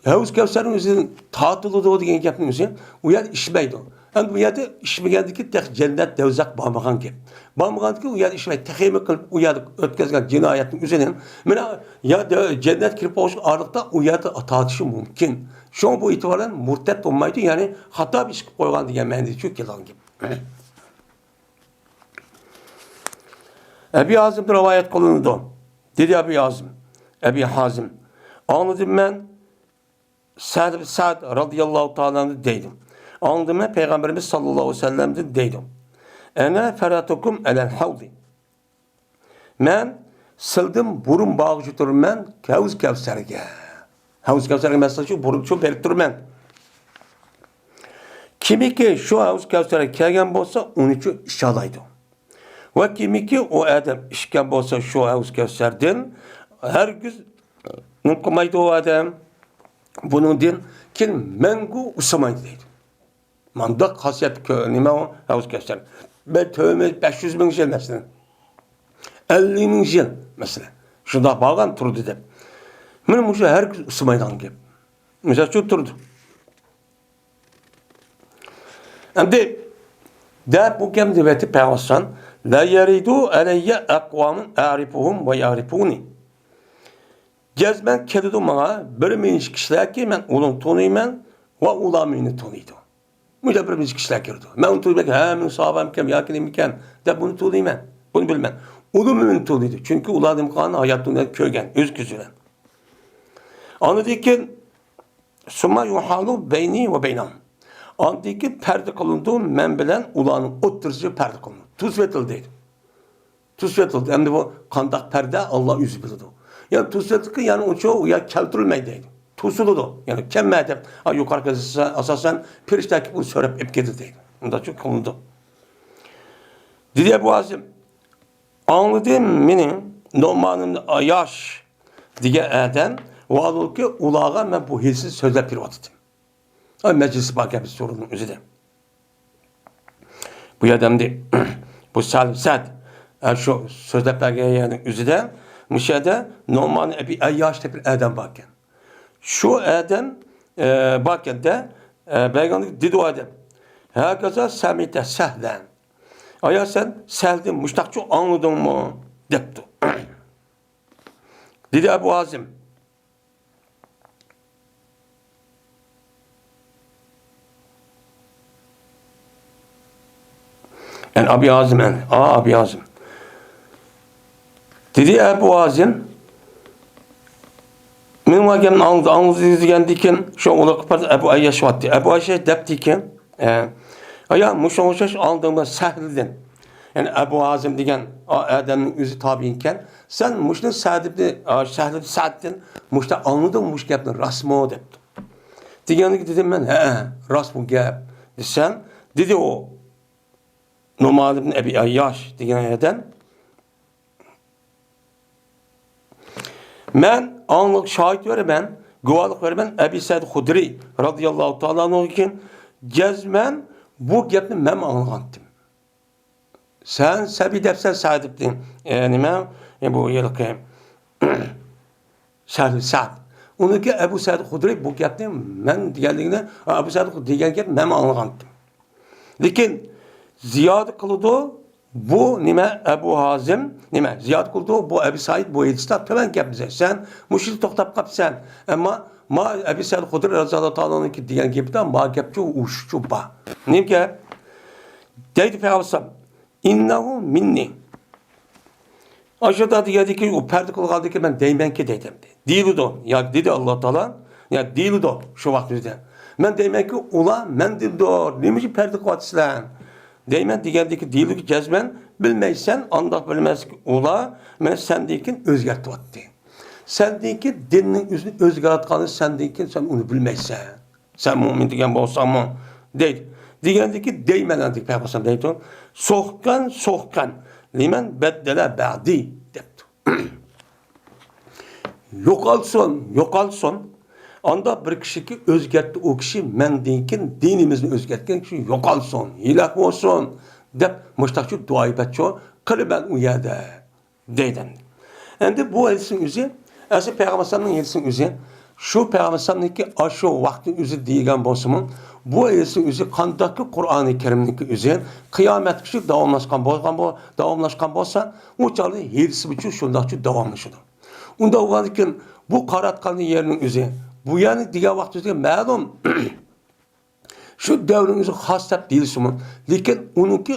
Havuz Kevser'in özünün tatılıdır degan gapning o'zi, u yer ishmaydi. Endi bu yerda ishmagandiki tek cennet devzak bo'lmagan gap. Bo'lmagandiki u yer ishmaydi. Texmi qilib u yerda o'tkazgan jinoyatning o'zidan mana ya cennet kirib qolish orliqda u yerda tortishi mumkin. Shu bu e'tiboran murtad bo'lmaydi, ya'ni xato ish qilib qo'ygan degan ma'noda shu kelgan gap. Abi Hazim rivoyat qilindi. Dedi Abi Hazim. Anladım ben Sa'd radıyallahu ta'ala deydim. Anladım ben Peygamberimiz sallallahu aleyhi ve sellem'de deydim. Ene feratukum elel havdi. Men sildim burun bağıcı durum men Havuz Kevser'e. Havuz Kevser'e mesela şu burun çok berip durum men. Kimi ki şu Havuz Kevser'e kelgen bolsa onun için iş alaydı. Ve kimi ki o adam işken bolsa şu Havuz Kevser'den her gün ne komaydı o adam bunun din kim mengu usamaydı deydi. Mandak hasiyet nime o Havuz Kevser. Ben tövbe 500 bin yıl mesela. 50 bin yıl mesela. Şunda bağlan turdu deyip. Benim şu her gün usamaydan gibi. Mesela şu turdu. Şimdi de bu kem devleti peygamber la yeridu aleyye akvamun a'rifuhum ve ya'rifuni. Cezben kelidi bana bir minç kişiler ki ben onu tanıyman ve ular beni tanıydı. Müde bir minç kişiler geldi. Ben onu tanıymak hemen sahabem kem yakinim kem de bunu tanıyman. Bunu bilmem. Onu beni tanıydı. Çünkü ulardım kanı hayatında köygen, öz güzülen. Anladı ki summa yuhalu beyni ve beynam. Anladı ki perde kılındı men bilen ulanın oturucu perde kılındı. Tuz vetildi. Tuz vetildi. Hem de bu kandak perde Allah yüzü bildi. Yani tuzsuzluk yani o çoğu ya keltirilmeydi. Tuzsuzluğu yani kemmede yukarı asasen pirişteki bunu söyleyip hep getirdi. Onda çok konuldu. Dedi Ebu Hazim anladım benim normalimde yaş diye eden varlığı ki ulağa ben bu hilsiz sözler privatıydım. Meclisi bakıya bir sorunun üzerinde. Bu adamdı bu Sad şu sözler belgelerinin üzerinde müşahede normal bir yaşta bir adam bakın. Şu adam bakın da Peygamber dedi o adam. Herkese semite sehlen. Aya sen seldin müştakçı anladın mı? Depti. Dedi Ebu Hazim. Yani Abi Hazim yani. Abi Hazim. Dedi Ebu Hazim benim vakemden anladı diken şu olarak Ebu Ayyaş vattı. Ebu Ayyaş depti ki aya muşamışaş aldığımda sehlidin. Yani Ebu Hazim diyen adamın yüzü tabiyinken sen muşta sehlidi muşta anladın mı muş gapni rasmo depti. Diyen dedim ben rast bu gap. Sen dedi o normalde Ebu Ayyaş diyen adam ben anlık şahit vermem, guvalık vermem Ebu Said Hudri radıyallahu ta'ala anhu ki cezmen bu gapni men anlattım. Sen sebi defsen sadıktın. Yani ben bu yılki Sa'd. Onu ki Ebu Said Hudri bu gapni men diyenliğine Ebu Said Hudri diyen gap men anlattım. Lekin ziyade kılıdı bu nime Ebu Hazim nime ziyad kıldı bu Ebu Said bu edistab temen gap bize sen müşrik toktap kap sen ama ma Ebu Said Hudri radıyallahu anh'ın ki diyen gapdan ma gapçı uşçu ba nim ki deydi Peygamber innehu minni aşağıda dedi ki o perde kıldı ki ben deymen ki dedim değil o ya dedi Allah Teala ya değil o şu vaktimizde ben deymen ki ula men dildir neymiş perde kıldı Deymen digerdeki değildi ki cezmen bilmeysen andak bilmez ki ola mene sendekin özgertip attı. Sendeki dinin özgeratkanı sendeki sen onu bilmeysen. Sen mümin diyen bolsan mı? Deydi. Degandiki deyman dedik Peygamber deydi. So'kkan limen beddele ba'di depti. Yo'qolsin. Anda bir kişi özgertti o kişi mendinkin dinimizni özgertken kişi yo'qolsin, hilak olsun deb muştaqçı dua etço qilban u yerda deydi. Endi bu hadisin o'zi, asli Peygamberning hadisin o'zi, shu Peygamberninki shu vaqtning o'zi degan bo'lsa-mu, bu hadisin o'zi qandaki Qur'oni Karimniki o'zi qiyomatgacha davomlashgan bo'lsa, u chog'da hadisi uchun shundaqcha davomlashadi. Unda o'g'ankin bu qaratgan yerning o'zi bu yani degan vaqtda ma'lum şu devrin o'zi xos deb deyilsin. Lekin uniki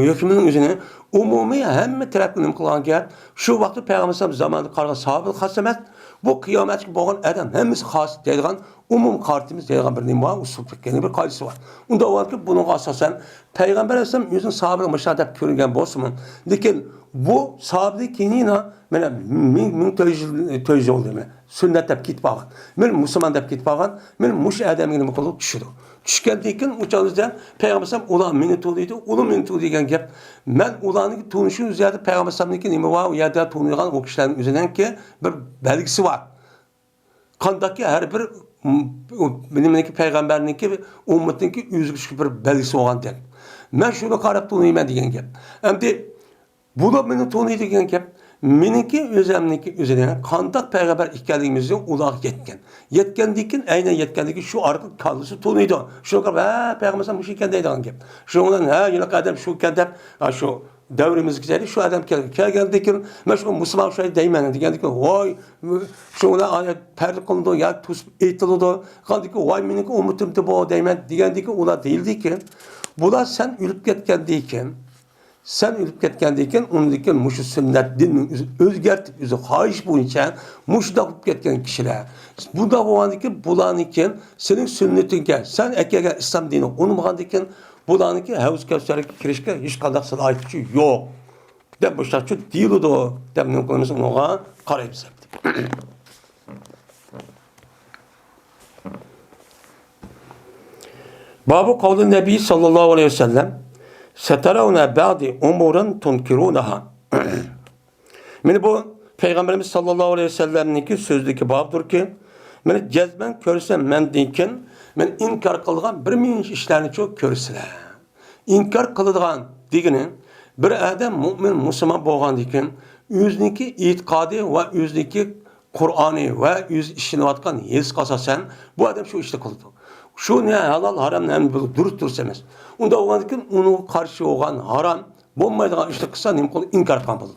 hukmining o'zini umumiy hamma tarafdan qilgan gap, shu vaqtda Payg'ambar zamonida qolgan sahobalar xos emas, bu qiyomatga bo'lgan odam hammasi xos deydigan umum qartimiz deydigan bir nima usul fikrini bir qoidasi bor. Unda o'lki buning asosan Payg'ambar alayhisalom o'zining sahobaga mushadab ko'rgan bo'lsa-mu, lekin bu sahobaning kinina mana men to'yj oldi men sunnat deb ketib qolgan. Men musulmon deb ketib qolgan. Men mush odamga nima qilib tushdi. Tushgandan keyin o'chog'izda Payg'ambar ular meni to'laydi, ular meni to'laydi degan gap. Men ularning to'nishi o'zida Payg'ambarniki nima va u yerda to'nilgan o kishilarning o'zidanki bir belgisi bor. Qandaki har bir menimki Payg'ambarniki ummatniki o'zga bir belgisi bo'lgan. Men shuni qarab to'nayman degan gap. Endi bular meni to'laydi degan gap. Meniki o'zimniki o'zidan qandoq payg'ambar ekanligimizni ular yetgan. Yetgandikin aynan yetganligi shu orqali kallasi to'naydi. Shunaqa va payg'ambar mush ekan deydigan gap. Shundan yo'q adam shu ekan deb shu davrimizga shu odam kelgandikin men shu musulmon shu deyman degandikin voy shuna oyat farq qildi yoki to'sib aytildi. Qandiki voy meniki ummatimda bu deyman degandikin ular deyildikin bular sen o'lib ketgandikin sen ölüp ketkendiken onundikin muşu sünnet dinini özgertip özü xahiş boyunca muşda ölüp ketken kişiler. Bu da olandikin bulandikin senin sünnetinke sen ekege İslam dini onumgandikin bulandikin Havuz Kevser'e kirişke hiç kadar salayetçi yok. Dep boştakçı değil o da. Dep ne konusu ona karayip septi. Babu kavli Nebi sallallahu aleyhi ve sellem Seteravne ba'di umurun tunkirunaha. Meni bu Peygamberimiz sallallahu aleyhi ve sellem'ninki sözdeki babdır ki meni cezben körsem men dinken men inkar kılgan bir minç işlerini çok körsüler. İnkar kıldıgan digini bir adam mümin Müslüman boğan diken yüzniki itikadi ve yüzniki Kur'an'ı ve yüz işini vatkan his kasasen bu adam şu işte kıldı. Şu ne halal haram ne durup dursemez. Onda oğandikin onu karşı olan haram bulmaydıgan işte kısa neyim kolu inkar kan buldu.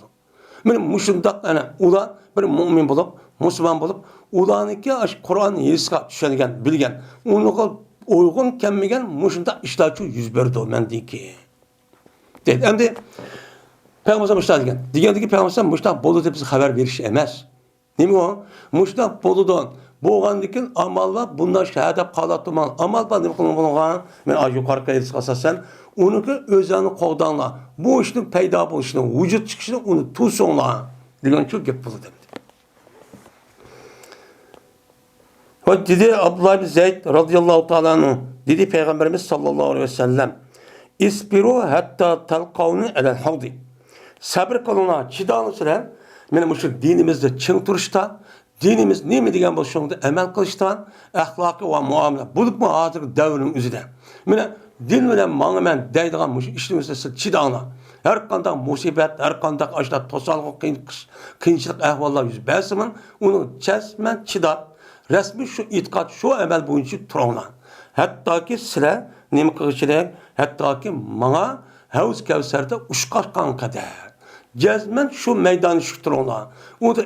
Benim muşundak ulan bir mümin bulup Müslüman bulup ulaniki Kur'an yeska düşenigen bilgen onu uygun kemmigen muşundak işler çok yüz berdi o men deyki. Dedi. Hem de Peygamber muştak degen. Degendeki Peygamber muştak bolu de bize haber veriş emez. Nemi o? Muştak boludan boğandikin amalla bundan şehadep kalattıman amal var nemi kılın men az yukarı kayıtsız asasen onunki özlerini qoğdanla bu işin peyda buluşunu vücut çıkışını onu tuğsunla degen çok gep buldu demdi. O dedi Abdullah bin Zeyd radıyallahu ta'ala anhu dedi Peygamberimiz sallallahu aleyhi ve sellem İsbiru hatta talqavni elel havdi sabır kılına çidanı süren benim şu dinimizde çın turuşta dinimiz neymi degan bo'lsa amel qilishdan axloqiy va muomala bo'lib mu hozirgi davrning o'zida mana din bilan ma'naman deydigan ishimizda chidanglar har qanday musibat har qanday ashlat to'salg'i qiyinchilik ahvollar yuz bersin uni jasman chidab rasmiy shu e'tiqod shu amal bo'yicha turinglar hattoki sizlar nima qilishinglar hattoki menga Havuz Kevser'da ushqargan qadar Cezmen şu meydanı şükürler. O da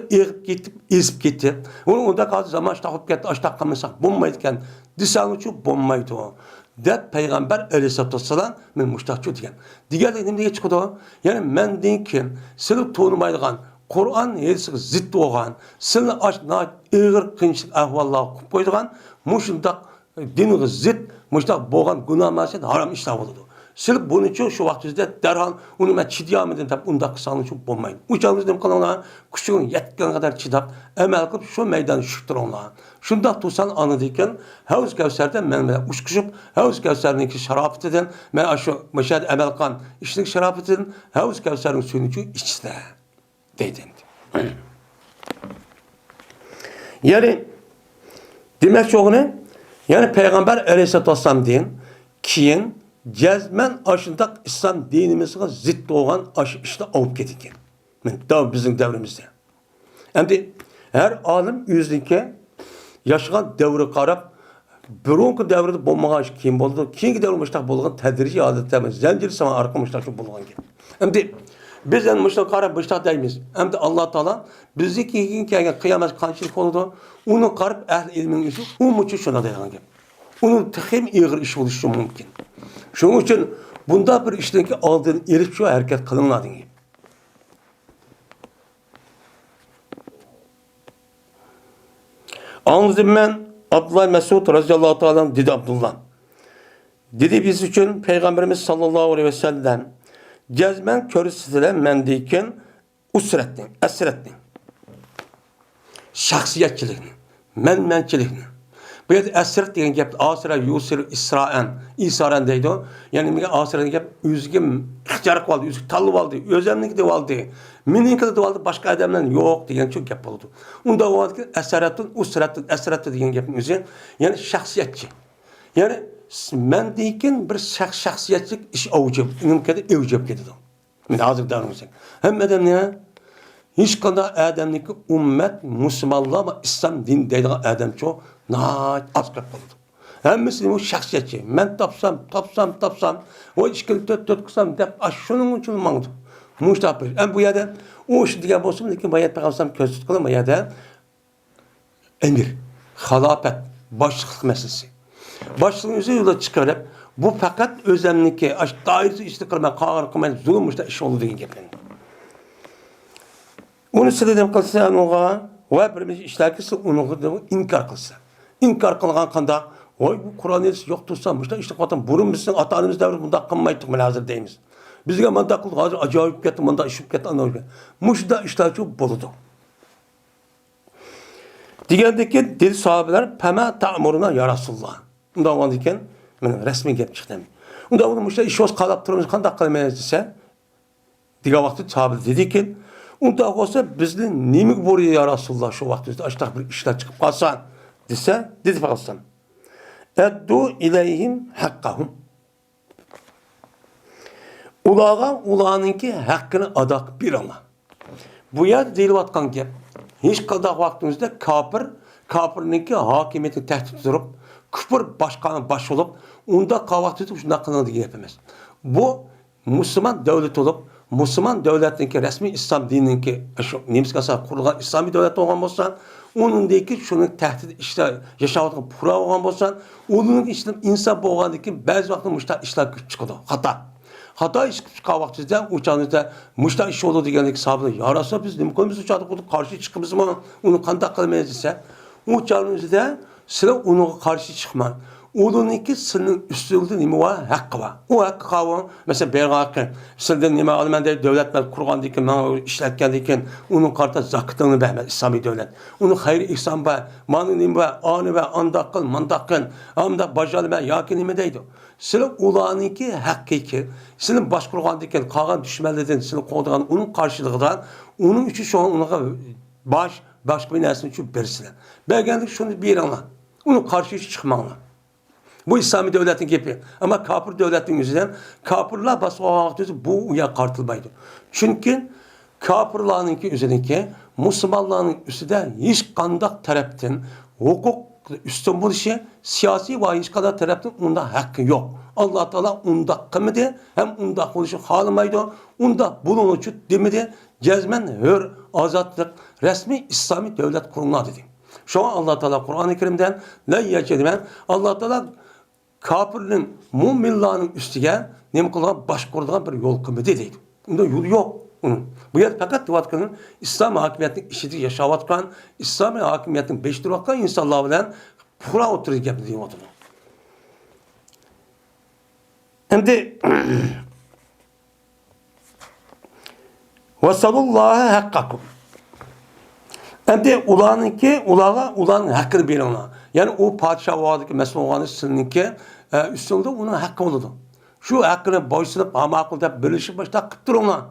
gidip ezip gitti. Onu da kaldı zaman takıp gitti. Açtak kalmışsak bombaydıken disanı şu bombaydı o. Dep Peygamber Aleyhisselatü Vesselam men muştakçı diyen. Diğer de ne çıktı o? Yani men deyin ki seni tanımaydıgan Kur'an hadisi zıt olgan, seni aşna ağır kıyınçlık ahvallar koyduğan muşundak dini zıt muştak boğan günah masiyet haram işler oldu. Siz bunun için şu vaktinizde derhal onu ben çidiyamedim deb unda kısanın çok bulmayın. Uçağınız dem kalanlar kuşun yetken kadar çidap emel kılıp şu meydanı şükürünler. Şunda tutsan anıdıyken Havuz Kevser'den ben uçkuşup Havuz Kevser'deki şarapetiden ben şu meşed emel kan işlik şarapetiden Havuz Kevser'in suyunu içte dedim. Yani demek çoğunu yani Peygamber Aleyhisselatü Vesselam deyin kiyin cezmen aşındak İslam dinimizge zıt olan işte alıp getiken. Daha bizim devrimizde. Hem de her alim yüzünke yaşayan devri karab burunki devrede bulmagan kim buldu? Keyingi devri müştak bulgan tedrici adetlerimiz. Zencir sana arka müştak şu bulgan ki. Hem de biz en müştak karab müştak deyimiz. Hem de Allah Teala bizi ki kıyamet kançılık oldu. Onu karab ehl ilmin yüzü umuçu şuna dayanan gibi. Onun hem ağır iş oluşu mümkün. Şunun için bunda bir işten ki aldığın erip şu hareket kılınladın gibi. Anladım ben Abdullah Mesud radıyallahu ta'ala dedi Abdullah. Dedi biz için Peygamberimiz sallallahu aleyhi ve sellem cezmen körüsüyle mendiyken esrettin. Şahsiyetçiliğini, mençiliğini. Bu yerde esret diyen gep asra yusir israen, İsa'ren deydi o. Yani asra'nın gep üzgün ihtiyarlık valdı, üzgün tallı valdı, özlemlik de valdı. Mininki de valdı, başka adamların yok diyen çok gep oldu. Onda o valdı ki esrettin diyen gepin üzeri. Yani şahsiyetçi. Yani men deyken bir şahsiyetçilik iş avucu, mümkün evcep dedi o. Ben hazır davranmışım. Hem adam ne? Hiç kadar adamlık ümmet, Müslümanlar ama İslam din deydiğin adam çok az kaldı. Hem mesela o şahsiyetçi. Ben tapsam. O işkili dört kısam deyip şunun için mandı. Muştap. Hem bu yerde o iş diye olsun ki bayat peygamber köz tutalım bu yerde emir, halafet, başlık meselesi. Başlığın üzerine yola çıkarıp bu fakat özellikle dairesi istikrarına kağır kımayla zulümmüşte iş oldu diye geplendi. Onu söyledim kılsa onuğa ve birimiz işlerkisi onu inkar kılsa. İnkar kılgan kanda oy bu Kur'an elisi yok tutsamış da işte vatan burun bizim atanımız devri bunda kılmaydık mı hazır deyimiz. Bizge manda kıldık hazır acayip ketti manda işip ketti anlamıyor. Muşda işler çok boludu. Diğerdeki dil sahabeler pema ta'muruna ya Resulullah. Bundan olan diken resmi gep çıktı. Bundan onu muşda iş olsa kalap durumuz kandak kılmayız dese diğer vakti sahabe dedi ki onda olsa bizden nemik boruyor ya Resulullah şu vaktimizde açtık bir işler çıkıp kalsan dese dedi kalsan. Eddu ileyhim hakkahum. Ulağınınki hakkını adak bir ana. Bu yer değil vatkan gep. Hiç kadar vaktimizde kapırınki hakimiyeti tehdit durup küfür başkanı baş olup onda kavak tutup şundan kılındı yapamaz. Bu Müslüman devlet olup Müslüman devletinki resmi İslam dininki nemiz kasa kurulan İslami devlet olan olsa onundaki şunu tehdit işte yaşavatın pura olan olsa onun işte insan boğandaki bazı vakti müştah işler güç çıkıyor. Hata iş kavakçıda uçağınızda müştah iş oldu diyenlik sahabı yarasa biz nimkoyumuz uçadık olduk karşı çıkımız mı onu kandak kılmayız ise uçağınızda sıra onu karşı çıkma. Onunki senin üstünde nime var? Hakkı var. O hakkı var. Mesela bir hakkı. Sizden nime alimende devletler kurgan diken, işletken diken, onun karta zakıtını vermez İslami devlet. Onun hayır ihsan var. Manı nime var. Anı var. Andakın, mandakın. Amda bacalı var. Yakin nime deydi. Sizin ulanınki hakkı ki. Sizin baş kurgan diken, kalan düşmelerden, sizin koduğun onun karşılığından, onun için şu an ona baş bir nesini için birisinden. Belgendik şunu bir anla. Onun karşı çıkmanla. Bu İslami devletin gibi. Ama kafir devletin yüzünden kafirler basıp bu uya kartılmaydı. Çünkü kafirlerin üzerindeki Müslümanların üstünde hiç kandak taraftan hukuk üstün buluşu siyasi ve hiç kadar taraftan onda hakkı yok. Allah Teala onda kımıdı hem onda buluşu halımaydı. Onda bulunucu demedi. Cezmen hür azatlık resmi İslami devlet kurumlar dedi. Şu an Allah Teala Kur'an-ı Kerim'den la yecedimen Allah Teala kafirlerin müminlerin üstüge ne kılgan başkurduğun bir yol kımıdı deydi. Onda yolu yok. Bu yer fakat divatkanın İslam hakimiyetinin işiti yaşavatkan, İslam hakimiyetinin beştir vakkan insanlar bilen pura oturuyor gibi diyor. Endi vasallallahu haqqakum. Endi ularning haqqini beringlar. Ya'ni u podshoh vodiki mas'ul bo'lgani sizningki ustida uning haqqi bo'ladi. Shu haqqini bo'ysunib, ma'qul deb bilishib boshqa qilib turinglar.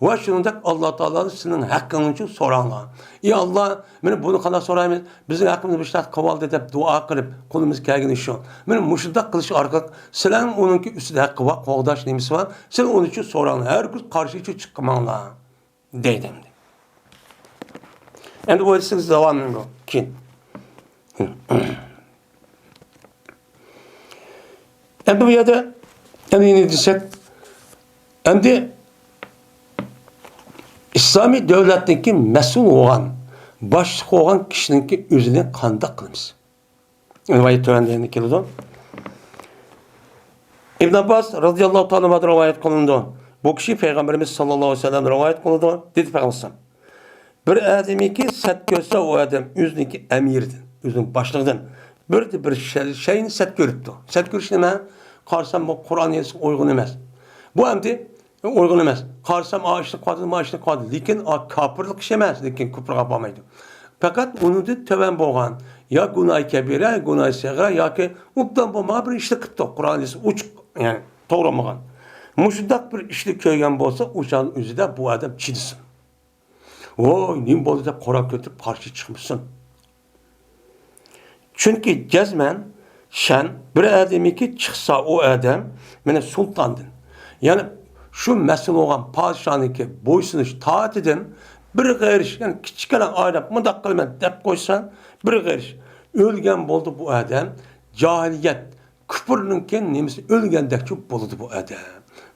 Va shuningdek Alloh taolodan sizning haqqingiz uchun so'ranglar. Ey Alloh, meni buni qanday so'raymiz? Bizning haqqimizni boshqa qilib oldi deb duo qilib, qo'limiz kelgani shu. Meni mushunda qilish orqali sizlarning uningki ustida haqqi va qo'g'dash nimasi bor? Siz uning uchun so'ranglar. Har kun qarshi chiqmanglar deydi. Endi bu siz davom eting. Keyin. Endi bu yerda ne desek? Endi İslami devletdeki mesul olan, başlık olan kişininki özünü qanday qilamiz? Rivayet törenlerine keldi. İbn Abbas radıyallahu ta'ala rivayet kılındı. Bu kişi Peygamberimiz sallallahu aleyhi ve sellem rivayet kılındı. Dedi Peygamber. Bir adamı ki set görse o adam özünki emirdi. Özünün başlığıdan. Bir şeyini set görüptü. Set görüş neme? Qarsam bu Kur'an yazısı uygun emez. Bu emdi uygun emez. Qarsam ağaçlık qadı. Lekin kapırlık iş emez. Lekin küfür yapamaydı. Fakat onun da töven boğan. Ya günah kebire, günah segra, ya ki uptan boğma bir işlik kıptı. Kur'an yazısı uç, yani doğramağın. Muşudak bir işlik köygen bolsa, uçağın özü de bu adam çidisin. Oy, nim boldu da Kur'an götürüp karşı çıkmışsın. Çünkü cezmen, şen, bir adamı ki çıksa o adam, mene sultandın. Yani şu mesul olan padişahınki boysunuş taat edin, bir gayriş, yani küçükelen aile, mıdak kılmen dep koysan, bir gayriş. Ölgen boldu bu adam, cahiliyet, küpürününki nemisi ölgendek çok boldu bu adam.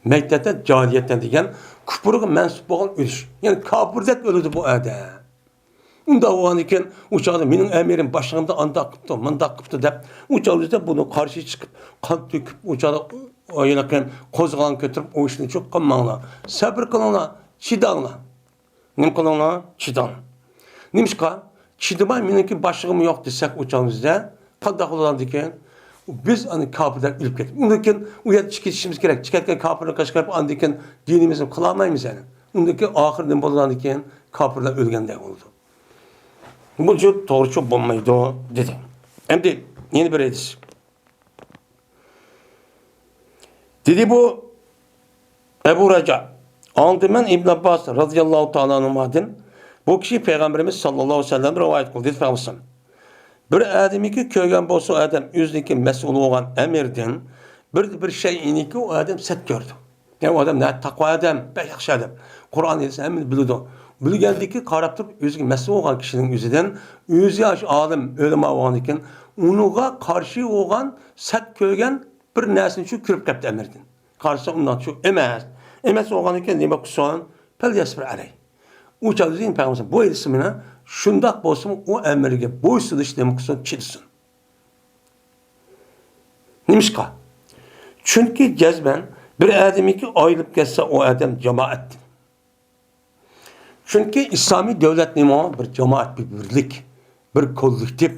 Mektete cahiliyetten degen, küpürüge mensup olan ölüş. Yani kapırdak ölüdü bu adam. Unda oğan iken uçağda benim emirim başlığımda anda kıptı, manda kıptı dep uçağımızda bunu karşı çıkıp kan döküp uçağda oynarken kozgalan götürüp o işini çok kılmağına. Sabır kılınla, çidanla. Nem kılınla, çidan. Nemişka, çidimay benimki başlığım yok desek uçağımızda kadak olan diken biz hani kapıdan ilip geldik. Ondaki uyat çıkışımız gerek. Çıkarken kapıdan kaçırıp andiken dinimizi kılamayız yani. Ondaki ahir nem bolan diken kapıdan ölgende oldu. Bu çok doğru çok bulmaydı o dedi. Hem de yeni bir hadis. Dedi bu Ebu Raca. Andımen İbn Abbas radıyallahu ta'ala anhumadın. Bu kişi Peygamberimiz sallallahu aleyhi ve sellem rivayet kıldı. Dedi Peygamber. Bir adamı ki köygen bolsa adam özündeki mesul olan emirden bir şeyini ki o adam set gördü. Yani o adam ne takva adam, yaxşı adam. Kur'an edilse hemen bildi. Bilgendeki qarab turib özüge mesul olan kişinin özüden özü yaş alim ölüm olan iken unuğa karşı olan set köygen bir narsani şu kirib kaptı emirden. Karşı ondan şu emas olan iken nima qilsin? Pel yasbir alay. Uçağızın Peygamber bu isimine şundak bolsun o emirge boysunish nima qilsin chilsin. Nimishqa? Çünkü cezben bir adamı ki ayrılıp geçse o adam cemaat. Çünkü İslami devlet nima bir cemaat, bir birlik, bir kollektif,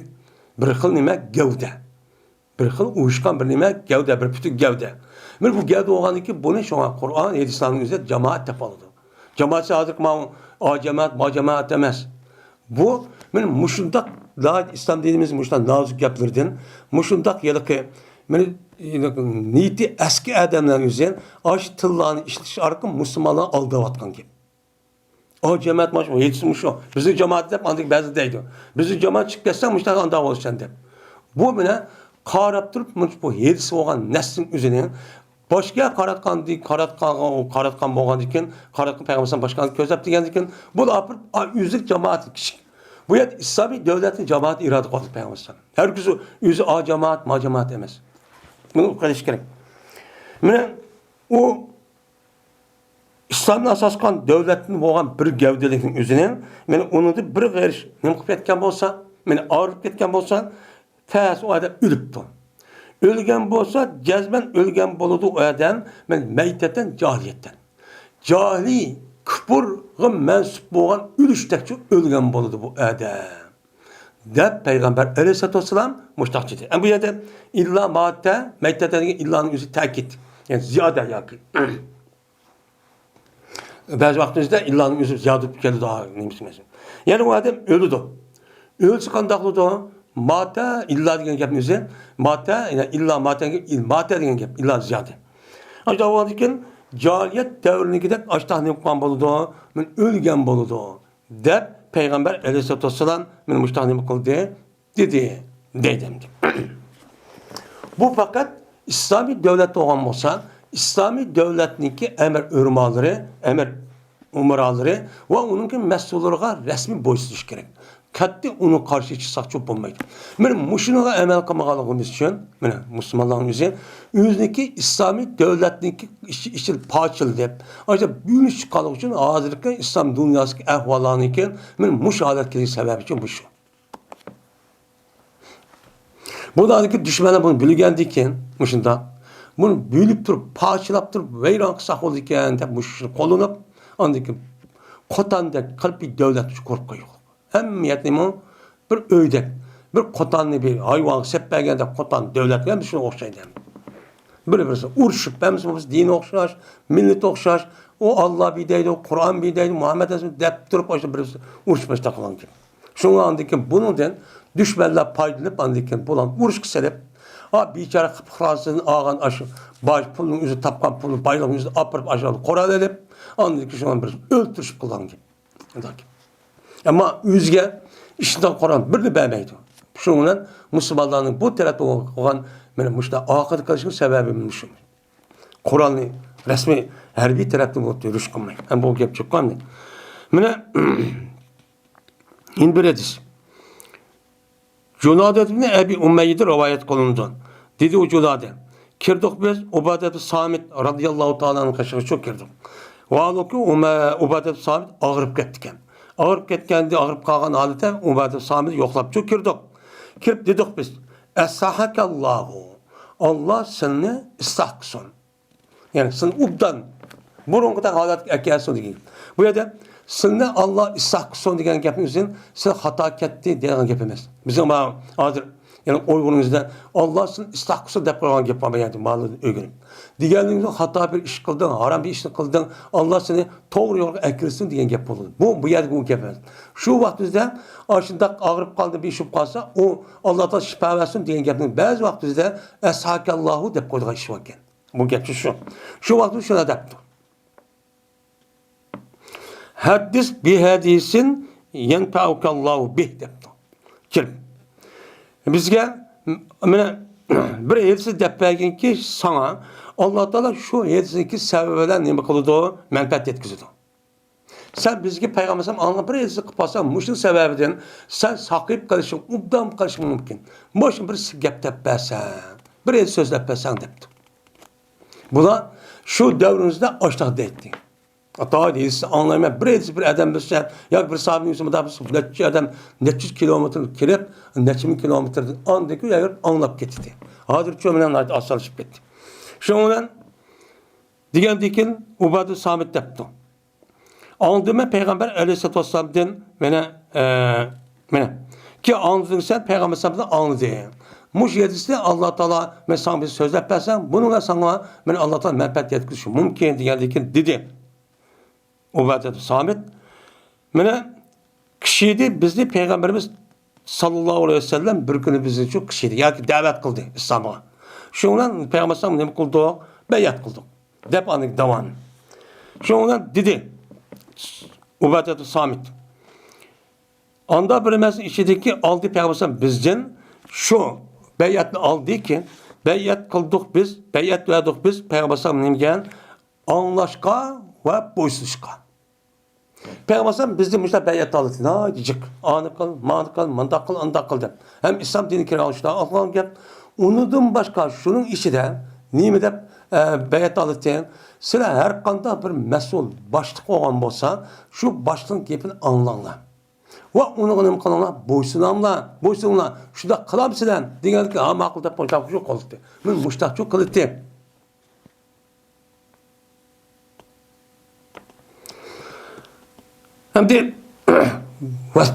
bir xil nima gavda. Bir xil uyuşkan bir nima gavda, bir bütün gavda. Men bu gavda olgandan ki bunu şuna Kur'an, hadislerin üzerinde cemaat deb oladi. Cemaat hozir ma cemaat emas. Bu men mushundaq İslam dinimiz mushundaq nazik gaplardan, mushundaq yilqi men niyeti eski adamların üzerine aş tıllarını işletiş arqı Müslümanlar aldavatkan gibi. O cemaat maç o yetişmiş o. Bizi cemaat dep andık bazı deydi. Bizi cemaat çık geçsen müştak anda oluşan dep. Bu bile qarab turib bu yetişi olgan neslin üzerine başka qaratkan bo'lgan ekan, qaratkan Peygamberimiz başka ko'zlab degan ekan, bu apır yüzlük cemaat kişi. Bu yer İslami devletin cemaat irade qildi Peygamberimiz. Herkes yüzü a cemaat, ma cemaat emas. Bunu qilish kerak. Mana o İslam'ın asaskan devletinin bo'lgan bir gavdalikning o'zini, meni uni bir g'irish nima qilib ketgan bo'lsa, meni og'rib ketgan bo'lsa, fas o adam o'libdi. Ölgen bo'lsa, jazman ölgen bo'ladi o adam, men maytatan jahiliyetten. Cahili küfürge mensup bo'lgan o'lishdakchi ölgen bo'ladi bu adam. Deb Peygamber Aleyhisselatü Vesselam mushtaq dedi. Bu yerda illa madde, maytatan illa'nın o'zi ta'kid. Yani ziyade yakın. Bazı vaktimizde illanın yüzü ziyade geldi daha neymiş mesela. Yani o adam ölüdü. Ölçü kandaklıdı. Mata illa degen gapimizi. Mata yani illa mata degen gap illa ziyade. Aşta o adamın cahiliyet devrindeki aşta ne yapkan boludu? Men ölgen boludu. Dep Peygamber Aleyhisselatü Vesselam men müştahni kıldı dedi. Dedim. Bu fakat İslami devlet olan olsa İslami devletniki emir ürmaları, emir umaraları ve onunki mesulluğa resmi boysunuş gerek. Kattı onu karşı çıksak çok olmaydı. Benim muşunuğa emel kamagalığımız için, benim Müslümanların için, yüzdeki İslami devletniki işi parçalı deyip, ayrıca büyük çıkalık için hazırlıkta İslam dünyasındaki ehvalarını iken, benim muş aletleri sebebi için bu şu. Buradaki düşmanlar bunu bilgendiyken, muşunda, bunu büyülüp durup, parçalap durup, veyran kısak oldu iken, de muşunu kolunup, andaki kotanda kalbi devlet kurup koyuyor. Hemmiyetli bir öydek, bir kotanlı bir hayvan seppegende kotan devlet ben şuna okşaydı. Birisi urşup biz din okşar, millet okşar, o Allah bideydi, o Kur'an bideydi, Muhammed Aleyhisselam dep durup işte birisi urşmuş takılan gibi. Şunu andıkken bunun düşmanlar paylanıp andıkken bulan urşk sebep ha biçare Fransızın ağan aşı baş pulun yüzü tapkan pulun baylığın yüzü apırıp aşağı koral edip andıkken şunu birisi öldürüp kılan gibi. Ama yüzge işinden Kur'an birini beğenmeydi. Şundan Müslümanların bu tarafta olan benim müşte akıt karışık sebebi müşüm. Kur'an'ı resmi her bir tarafta mutlu rüşkünmeyin. Hem bu gep çıkan ne? Mene in bir hadis. Cunade ibn Ebi Umeyye'de rivayet kılındı. Dedi o Cunade. Kirdik biz Ubadet-i Samit radıyallahu ta'ala'nın kaşığı çok kirdik. Ve alıki Ubadet-i Samit ağırıp gittiken. Ağırıp ketkendi, ağırıp kalgan halde Ubadet-i Samit'i yoklap çok kirdik. Kirip dedik biz. Esahakallahu. Allah seni ıslah kılsın. Yani sen ubdan burunkudan halat ekersin diye. Bu yerde seni Allah ıslah kılsın diyen gapimizin sen hata ketti diyen gapimiz. Bizim adır yani uygunumuzda Allah seni ıslah kılsın deyip koyan gap yani malı ögünüm. Diğerlerinde hata bir iş kıldın, haram bir iş kıldın, Allah seni doğru yola ekirsin diyen gap olur. Bu yerde bu gapimiz. Şu vaktimizde aşında ağırıp kaldı bir iş kalsa o Allah'tan şifa versin diyen gapimiz. Bazı vaktimizde eshakallahu deyip koyduğu iş varken. Bu geçiş şu. Şu vakti şuna depti. Haddis bi hadisin yenfa'ukallahu bih depti. Kim? Bizge bir hadisi depegin ki sana Allah Teala şu hadisindeki sebeplerden ne kıldı menfaat yetkizdi. Sen bizge peygamberim anla bir hadisi kıpasa muşun sebebinden sen sakıp kalışın, ubdan kalışın mümkün. Muşun bir gap tepesen, bir hadisi söz tepesen depti. Buna şu devrimizde açlık etti. Hatta değilse anlayamayan bir adam bilse, ya bir sahibi Müslüman'da bir netçi adam netçi kilometre kirip, netçi kilometre andaki yer anlap gitti. Hadir çömelen asalışıp gitti. Şundan diyen dikin Ubadet-i Samit yaptı. Anladığıma Peygamber Aleyhisselatü Vesselam'dan ki anladın sen Peygamber Aleyhisselam'dan anladı. Muş yedisi Allah Teala mesela bir söz yaparsan bununla sana ben Allah Teala menfaat yetkisi mümkün diyen dedi. Ubadet-i Samit. Mene kişiydi bizni Peygamberimiz sallallahu aleyhi ve sellem bir günü bizi çok kişiydi. Yani davet kıldı İslam'a. Şundan Peygamber sallallahu ne kıldı? Beyat kıldı. Dep anlık davan. Şundan dedi Ubadet-i Samit. Anda bilemez içindeki aldı Peygamber sallallahu bizden şu beyatını aldı ki beyat kıldık biz, beyat verdik biz Peygamber sallallahu aleyhi anlaşka ve boysuzka. Peygamber bizim müşter beyat aldı. Ne diyecek? Anı kıl, manı kıl, mandak kıl, andak kıl. Hem İslam dini kiralıçta Allah'ın gel. Unudum başka şunun işi de nimede beyat aldı. Sıra her kanda bir mesul başlık olan olsa şu başlığın gepini anlanla. Ve onu kanalına boysunamla. Şurada kılamsıdan diyen ki ha makılda poşak çok oldu. Ben müştak çok kılıttı. Hem de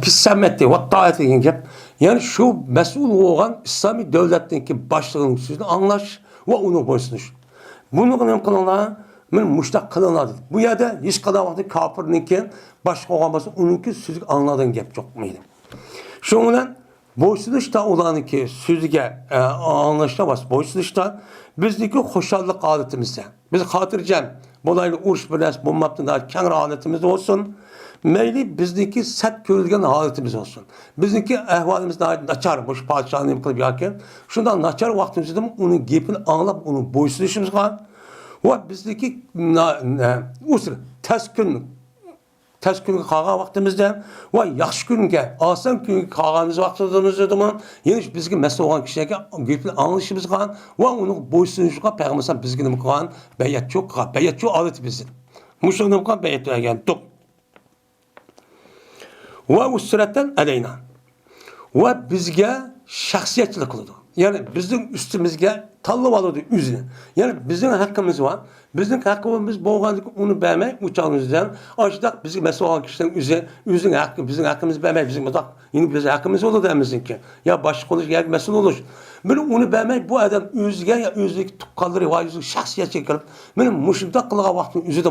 pissemetti, vattaati diyecek. Yani şu mesul olan İslami devletteki başlığın sözünü anlaş ve onu boysunuş. Bunu nima qilinglar? Men mushtaq qilinglar. Bu yerda hech qanday vaqtda kofirniki boshqa olmasa uniki so'zga angladan gap yo'qmaydi. Shuning bilan bo'ysunishda ularniki so'ziga anglashda bas bo'ysunishda bizniki xushallik odatimizda. Biz xotirjam bo'layli urush bilan bo'lmabdi, keng holatimiz bo'lsin. Mayli bizniki sat ko'rilgan holatimiz olsun. Bizniki ahvolimiz nachar, bu podshohni nima qilib yoki shundan nachar vaqtimizda uni gapini anglab, uni bo'ysunishimiz qilgan va bizniki usr tez kunga qolgan vaqtimizda va yaxshi kunga, oson kunga qolganimiz vaqtimizda yana bizga mas'ul bo'lgan kishilarga gapini anglashimiz qilgan va uni bo'ysunishga payg'ambar bizga nima qilgan? Bayatchi odat bizni. Mushuni nima qilgan? Bayat degan to'q. Va usratdan alayna. Va bizga shaxsiyatchilik qiladi. Ya'ni bizning ustimizga tanlab oladi o'zini. Ya'ni bizning haqqimiz bor. Bizning haqqimiz bo'lganligi uni bermay, uçağımızdan aşdaq bizga mas'ul olan kişilerin o'zining haqqi, bizning haqqimiz bermay, bizning mutlaq yine bizning haqqimiz olur demizki. Ya boshqa qo'lishga mas'ul bo'lish. Meni uni bermay bu adam o'ziga ya o'ziga tuqqanlari va o'ziga shaxsiyatga kirib, meni mushunda qilgan vaqtning o'zida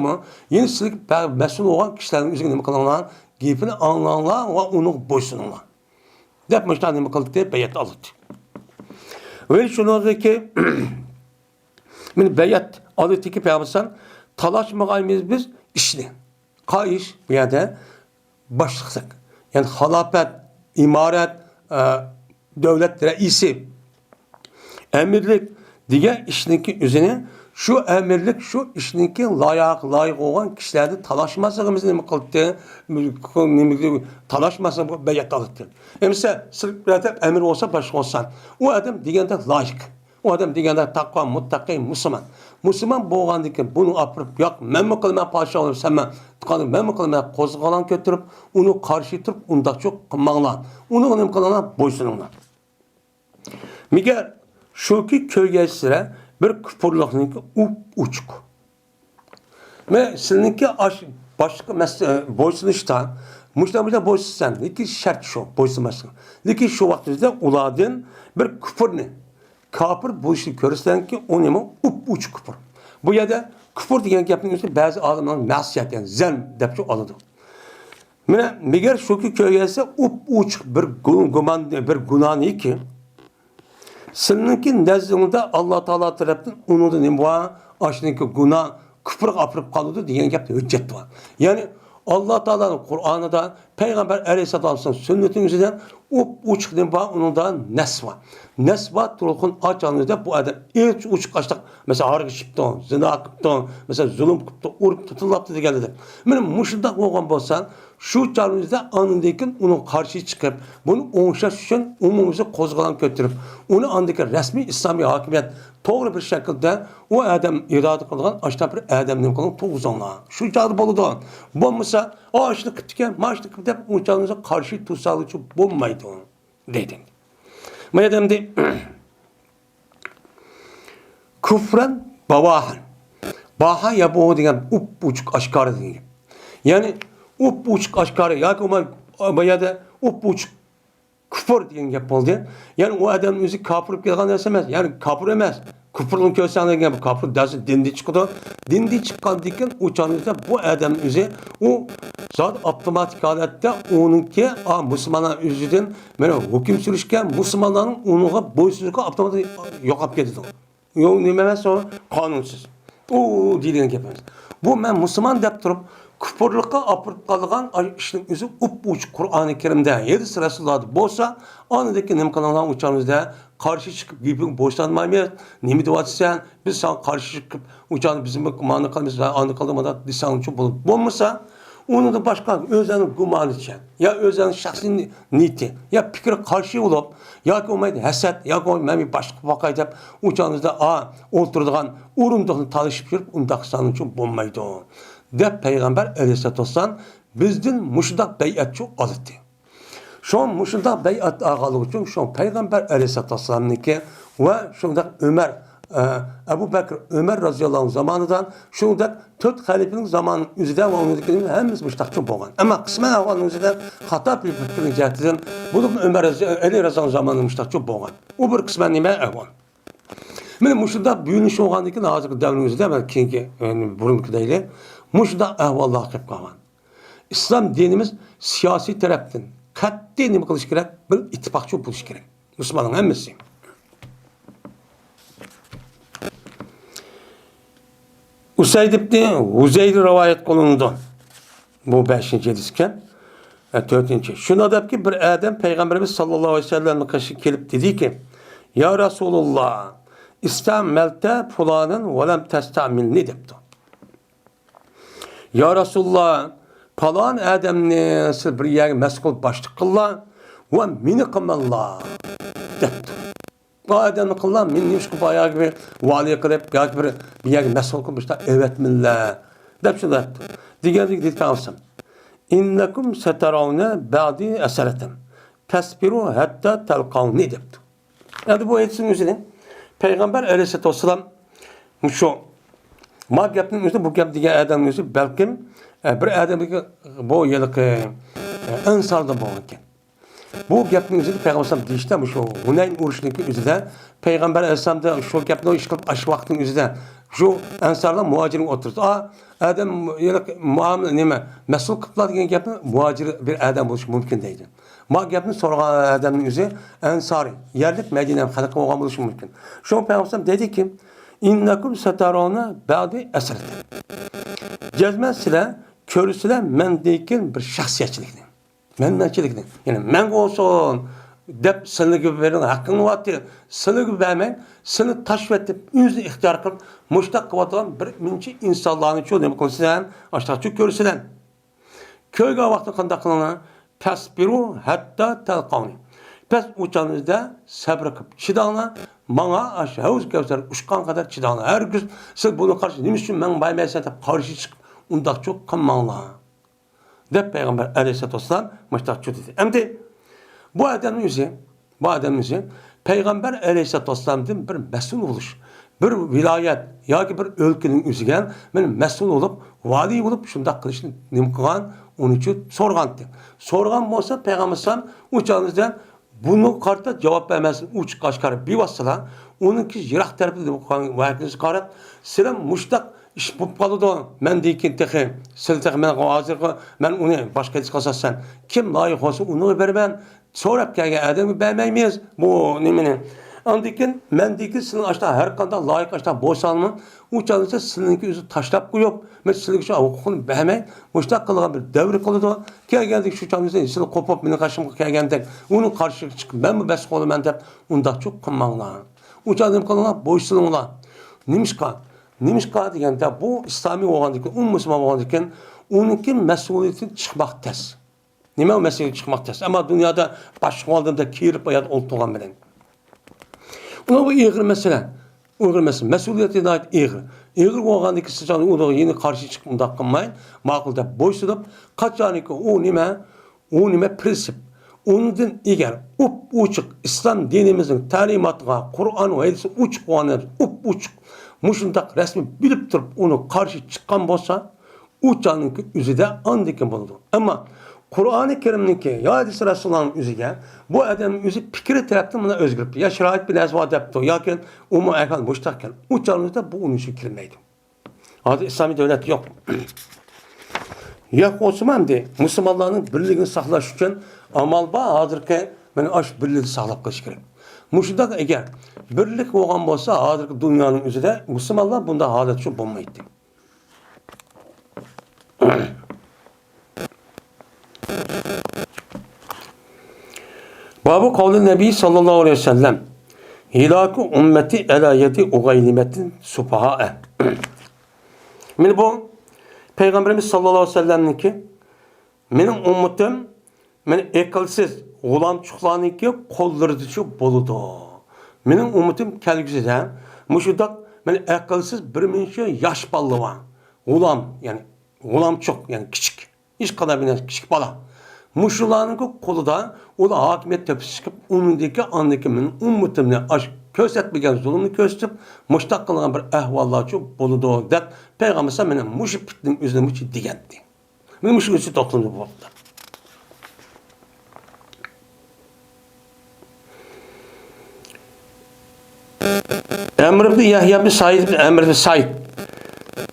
yeni sizlik mas'ul olan kişilerin o'ziga nima qilinglar? Gapini anglanglar va uni bo'ysuninglar. Deb mushunda nima qildi deb bayat oldi. Ve şunlardaki men bayat adetdeki peygamber talaşmagaymiz biz işni. Qayish bu yerda başlıqsak. Yani halafet, imaret, devlet reisi, emirlik degan ishniki o'zini şu emirlik, şu ishniki loyiq bo'lgan kishilarni talashmasligimizni nima qildi? Talashmasa bu bayat oldi. Mesela sizlarda emir olsa boshqa olsan, u odam deganda loyiq. O adam deganda taqvo, muttaqi, musulmon. Musulmon bo'lgandan keyin buni olib, yo'q, men mi qilman podshoh bo'lib, sen men mi qilman qo'zg'olon ko'tarib, uni qarshi turib, undaqcha qilmanglar. Uni nima qilinglar? Bo'ysuninglar. Migar shuki ko'rgaysizlar bir kufurlikniki uchuq. Men sizniki boshqa bo'ysunishdan mushtamida bo'ysunsan, lekin shart shu, bo'ysunmaslik. Lekin shu vaqtda ulardan bir kufurni kafir bo'lishni ko'rsanki, u nima? Uch kufur. Bu yerda kufur degan gapning o'zi ba'zi olimlar ma'siyat, ya'ni zan deb oladi. Mana agar shuki ko'rgansa, uch bir gumon, bir gunohniki sizniki nazdingizda Alloh taolo tarafdan unida nima bor? Ashniki gunoh kufrga olib qoladi degan gapda hujjat bor. Ya'ni Allah Teala'nın Kur'an'da Peygamber Aleyhisselam'ın sünnetinin uçukdan var, onun da nes var. Nes var, turulkun açanızda bu adam ilk uçuk açtık. Mesela hargı çıktı, zina kıptı, mesela zulüm kıptı, urup tutulaptı diye geldi. Benim muşundak olgan bolsan, şu çağrınızda anındayken onun karşı çıkıp, bunu onuşa için umumuzu kozgalan götürüp, onu andaki resmi İslami hakimiyet doğru bir şekilde o adam irade kılgan, aşağı bir adamın kılgan tuğuzanlar. Şu çağrı boludu. Bulmasa, ağaçlı kıptıken, maaşlı kıptıken, o çağrınıza karşı tutsalı için bulmaydı dedin. Madem de küfren babahan. Baha ya bu diyen uçuk aşkarı diyen. Yani uçuk aşkarı ya ki o ya da uçuk küfür diyen yapıldı. Yani o adam müzik kapırıp gelgan desemez. Yani kapır emez. Küfürün köşesine gelen bu kapır dersi dindi çıktı. Dindi çıkan diken uçanızda bu adam üzeri o zat otomatik halette onunki Müslümanlar üzerinden böyle hüküm sürüşken Müslümanların onunla boysuzlukla otomatik yok yapıp gidiyor. Yok nememezse o kanunsuz. O dilini yapıyoruz. Bu ben Müslüman deyip durup küfürlükle apırıp kalıgan işin üzü uç Kur'an-ı Kerim'de 7 sırasılarda bolsa anındaki nemkalanlar uçağımızda karşı çıkıp gibi boşlanmayız. Nemi duvatsen biz sana karşı çıkıp uçağını bizim kumanı kalmışız. Anı kalmadan lisanı çok bulup bulmuşsa onu da başka özünün gumanı için ya özünün şahsi niyeti ya fikri karşı olup ya ki olmaydı haset ya ki olmaydı başka vakaydı deyip uçağınızda oturduğun urumduğunu tanışıp yürüp undaksanın için bulmaydı. Deyip Peygamber Aleyhisselatü Vesselam bizden muşudak beyatçı alıttı. Şu an muşudak beyat ağalığı için şu an Peygamber Aleyhisselatü Vesselam'nınki ve şundak Ömer Ebu Bekir, Ömer radıyallahu anh zamanından şundak 4 halifenin zamanının üzerinde ve onun hemiz müştakçı boğan. Ama kısmen ağanın üzerinde hata bir fikrin cihetinden bu da Ömer Ali radıyallahu anh zamanının müştakçı boğan. O bir kısmen nime ağan. Mene muşunda büyünüş olgandan hazırki davrimizde ben keyinki burunkideyle muşunda ahvallar qilib qolgan. İslam dinimiz siyasi tarafdan qat'iy nima qilish kerak? Bir ittifoqchi bo'lish kerak. Musulmonlar hammasi. Usayd ibn Huzeyr rivayet qılındı. Bu 5-ci hadisken. 4-ci. Şuna deyip ki bir adam Peygamberimiz sallallahu aleyhi ve sellem'e karşı gelip dedi ki Ya Resulullah İstamelte fulanın ve lem testamilni depti. Ya Resulullah falan adamni siz bir yer mesul başlık kılla ve mini kımallah depti. Bu adamni kılla min neymiş ki bayağı gibi vali kılıp bir yer mesul kılmışlar. Evet millah. Dep şunu depti. Diğerlik dedi kalsın. İnnekum setaravne ba'di eseretem. Tesbiru hatta telkavni depti. Yani bu etsinin üzerine Peygamber aleyhisselatü vesselam şu ma gapning o'zi bu gap degan odamning o'zi balkim bir odamga bu yilqi insonda bo'lgan ekan. Bu gapning o'zida Peygamber alayhisalom deyishdi shu Hunayn urushniki o'zida Peygamber alayhisalomda shu gapni ish qilib ash vaqtning o'zida shu ansarlar muhojirga o'tirdi. Adam muomala nima mas'ul qilib degan gapni muhojir bir odam bo'lishi mumkin deydi. Ma gapni so'ragan odamning o'zi ansori, yerlik Madina xalqi bo'lgan bo'lishi mumkin. Shu Peygamber dediki İnnekum setarona ba'di esrete. Cezmen sizler, körüsüler mendeyken bir şahsiyetçilikni. Menmençilikni. Yani men olsun, dep seni gibi verin, hakkını vattı. Seni gibi vermeyin, seni taşvetip, yüzünü ihtiyar kılıp, muştak kıvatılan bir minci insanların çoğu demek olsun, aşağı çok körüsüler. Köyge vakti kanda kılına, tasbiru hatta telkavni. Pes uçağınızda sabır kılıp, çidağına, Bana aşağı havuz kevser uçkan kadar çidağına. Her gün siz bunu karşı demiş için ben baymayasın da karşı çıkıp ondan çok kanmanla. De Peygamber aleyhisselatü vesselam müştakçı dedi. Hem de bu adamın yüzü Peygamber aleyhisselatü vesselam'ın bir mesul oluş. Bir vilayet ya ki bir ülkenin yüzügen benim mesul olup vali olup şunda kılışını nimkıgan onun için sorgandı. Sorgan olsa Peygamber sallam uçağınızdan bunu karta cevap vermezsin. Uç kaşkarı bir vasıla. Onunki jirak tarafı da bu vakiniz karıp. Selam muştak iş bu kalıdı. Ben deyken tehi. Sen tehi ben hazır. Ben onu başka hiç kasasın. Kim layık olsa onu vermem. Sonra gelgen adamı vermeyiz. Bu nemini. Andikin men deyken senin aşağı her kanda layık aşağı boşalma. Uçağınızda seninki yüzü taşlap koyup. Ben seninki şu hukukunu vermeyin. Muştak kılıgan bir devri kılıdı. Geldik şu uçağınızda seni kopup beni karşıma gelgendik. Onun karşı çıkıp ben mi bes kolu ben de onda çok kınmanlar. Uçağınızda kılıgan boşsalınlar. Nimişka degen de bu İslami oğandaki, Müslüman oğandaki onunki mesuliyeti çıkmak tez. Nime o mesuliyeti çıkmak tez. Ama dünyada başka aldığımda kirip bayat oltuğan bilen. Ona bu iğir mesele. Mesuliyeti de ait iğir. İğir oğandaki sıçanı onu yeni karşı çıkımda kılmayın. Makulda boşsalıp kaç yani ki o nime prensip. Ondan eğer uçuk İslam dinimizin talimatına Kur'an ve hadisi uçuk olanlar uçuk muşundak resmi bilip durup onu karşı çıkan bolsa uçanınki üzüde andikin bulundu. Ama Kur'an-ı Kerim'ninki ya hadisi Resulullah'ın üzüge bu adamın üzü fikri taraftan buna özgürlük. Ya şirayet bir ezva depti. Yakin umu erkan muştakken uçanınızda bu onun için kirmeydi. Adı İslami devlet yok. Ya Osman de Müslümanların birliğini saklaş için amal ba hazırki beni aş birliğini saklap kılış gerek. Muşunda eğer birlik olgan bolsa hazırki dünyanın üzerinde Müslümanlar bunda halet şu bulmaydı. Babu kavli Nebi sallallahu aleyhi ve sellem hilâku ümmeti elâ yedi ugaylimetin supahâe. Min bu Peygamberimiz sallallahu aleyhi ve sellem'ninki benim ummetim men ekilsiz gulamçuklarınki kollarıcı boludu. Benim ummetim kelgüsüde muşudak men ekilsiz bir minşe yaş ballı var. Gulam yani gulamçuk yani küçük. Hiç kadar bir küçük bala. Muşularınki kolu da o da hakimiyet tepsi çıkıp onundaki andaki benim ummetimle aşk kösetmegen zulümünü köstüp muştak kılgan bir ehvallar çok boludu dep Peygamber sen benim muşip bittim üzerine muşip digendi. Benim muşip üstü toplumdu bu vakıda. Emr ibn Yahya ibn Said ibn Emr ibn Said.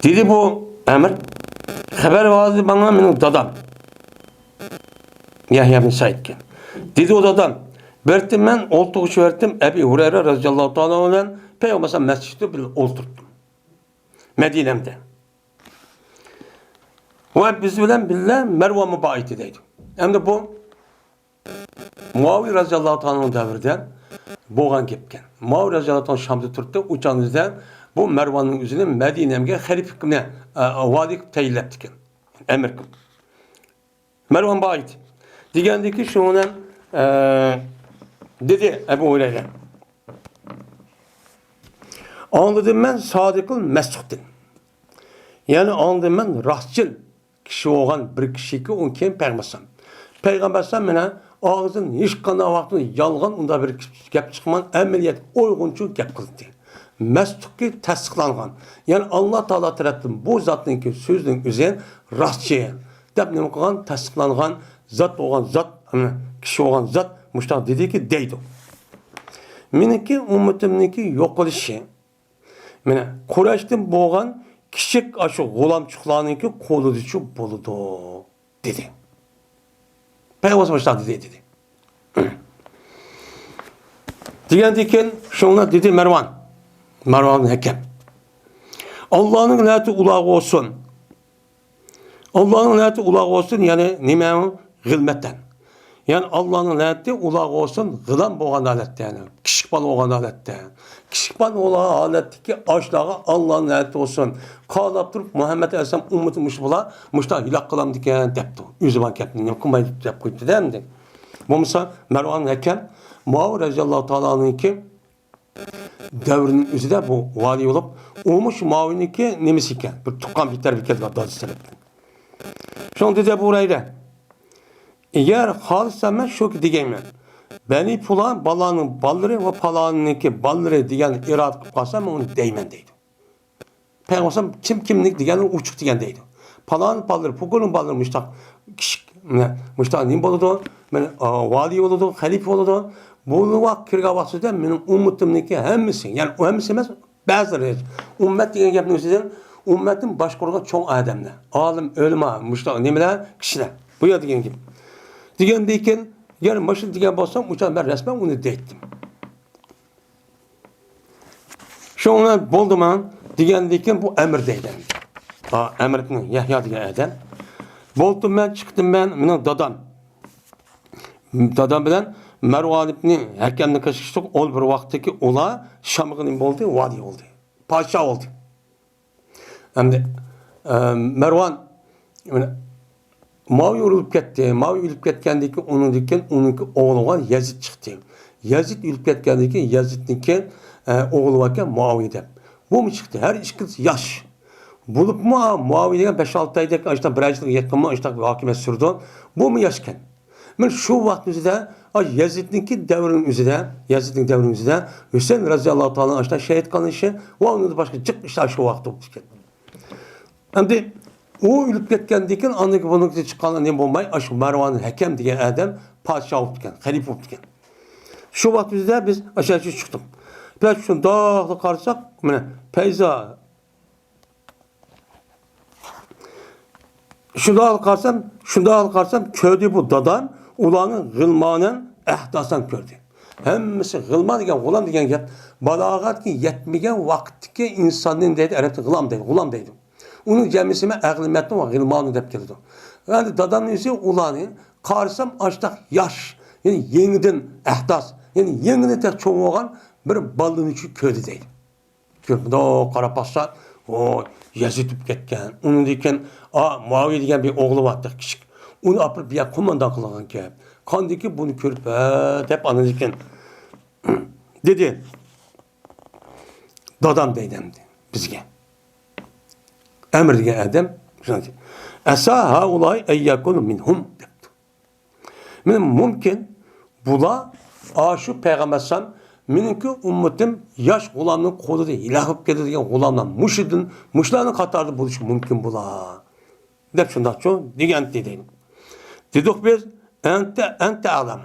Dedi bu Emr, haber vardı bana benim dadam. Yahya ibn Said'ken. Dedi o dadam, verdim ben oltuğuşu verdim Ebi Hureyre radıyallahu ta'ala olan Peygamber mescitte bir oturttum. Medine'mde. Ve biz bilen billah Merve mübaiti deydi. Hem de bu Muaviye radıyallahu ta'ala devirden boğan gepken. Muaviye radıyallahu ta'ala Şam'da turttu. Uçağınızda bu Merve'nin üzerine Medine'mge halif hükmüne vadi teyillettiken. Emir kıl. Merve mübaiti. Digendeki şunun dedi Ebu Hureyre. Anladım ben sadıkıl mesuttin. Yani anladım ben rastçıl kişi olan bir kişi ki on kim peygambersem. Peygambersem bana ağzın hiç kana vaktinde yalgan onda bir gap çıkman ameliyat uyguncu gap kıldı. Mesut ki tasdiqlangan. Yani Allah Teala tarafından bu zatın ki sözün üzerine rastçı. Dep ne kılgan tasdiqlangan zat olan zat kişi olan zat müştak dedi ki deydi. Meniki ümmetimniki yok oluşu. Mene Kureyş'ten boğan kiçik aşı gulamçıklarınki koluducu buludu dedi. Peygamber müştak dedi. Diyen şuna dedi Mervan. Mervan'ın hakem. Allah'ın laneti ulağı olsun. Allah'ın laneti ulağı olsun yani nime gılmetten. Yani Allah'ın laneti ulağı olsun gılan boğan alette yani. Kişik bal boğan alette. Kişik bal olan aletteki aşlağı Allah'ın laneti olsun. Kalap durup Muhammed Aleyhisselam ümmeti müşbula müştah hilak kılam diken depti. Yüzüman kepni. Yapkınmayı dep koydu değil mi? Bu misal Mervan'ın hakem Muaviye radıyallahu ta'ala'nın ki devrinin üzerinde bu vali olup olmuş Muaviye'nin ki nemisi iken. Bir tukkan biter bir kez var. Şunu dedi bu Hureyre. Eğer halisa ben şu ki diyeyim. Beni pulan balanın balları ve palanın ki balları diyen irad kıpkasam onu değmen deydi. Peygamber kimlik diyen uçuk diyen deydi. Palanın balları, pukulun balları müştak. Müştak neyim boludu? Vali oludu, halife oludu. Bu vakit kirgavasıda benim ummetimdeki hemmisi. Yani o hemmisi emez bazıları. Ümmet diyen yapının sizin ümmetin başkurda çok adamlar. Alim, ölüma, müştak, nemeler, kişiler. Bu ya diyen gibi. Diyen deyken, yani başını diyen bassam, uçan ben resmen onu deyittim. Şu ona buldum ben, diyen deyken bu emir deyden. Emir Yahya diyen adam. Buldum ben, çıktım ben, benim dadam. Dadam bilen Mervan ibn Hakem'le kaçıştık. O bir vakteki ola Şam'ın oldu, vali oldu. Padişah oldu. Hem de Mervan yani, Muaviye olup gitti. Muaviye olup gitkendeki onunki oğlu var Yazid çıktı. Yazid olup gitkendeki Yazid'ninki oğlu varken Muaviye de. Bu mu çıktı? Her ikisi yaş. Bulup mu Muaviye'ye 5-6 ayda işte bir aylık yakınma işte hakimiyet sürdü. Bu mu yaşken? Ben şu vaktimizde Yazid'ninki devrinin üzerinde Hüseyin radıyallahu ta'ala işte şehit kalışı ve onun da başka çıkmışlar şu vakti oldu. Hem de o ülüp getkendeki anlık bunun çıkanlar ne bulmayı aşı Mervan'ın hakem diye adam padişah oldu diken, halife oldu diken. Şu vaktimizde biz aşağı çıktık. Biraz şunu dağlı karsak peyza şu dağlı karsam kördü bu dadan ulanın gılmanın ehdasan kördü. Hemmisi gılma diyen, gulam diyen gel. Balagat ki yetmegen vakitteki insanın dedi, evet gulam dedi. Onun cemisime əqlimətin var, gılmanı dep geldi. Yani dadanın ise ulanı karsam açtak yaş. Yani yeniden ehdas. Yani yeniden tek çoğun olan bir balın içi köydü değil. Köpüde o Karapaslar o yazıtıp ketken. Onun diken Muaviye diyen bir oğlu vardı küçük. Onu apır bir kumandan kılan ki. Kandı ki bunu körüp hep anladıkken. Dedi. Dadam deydemdi bizge. Emir diyen adam. Esa haulay eyyakunu minhum depti. Mümkün bula aşı peygambersen minki ümmetim yaş gulamın kolu değil. İlahıp geldi diyen gulamla muşlarının katarda buluşu mümkün bula. Dep şundan çok diyen dedim. Dedik biz ente alam.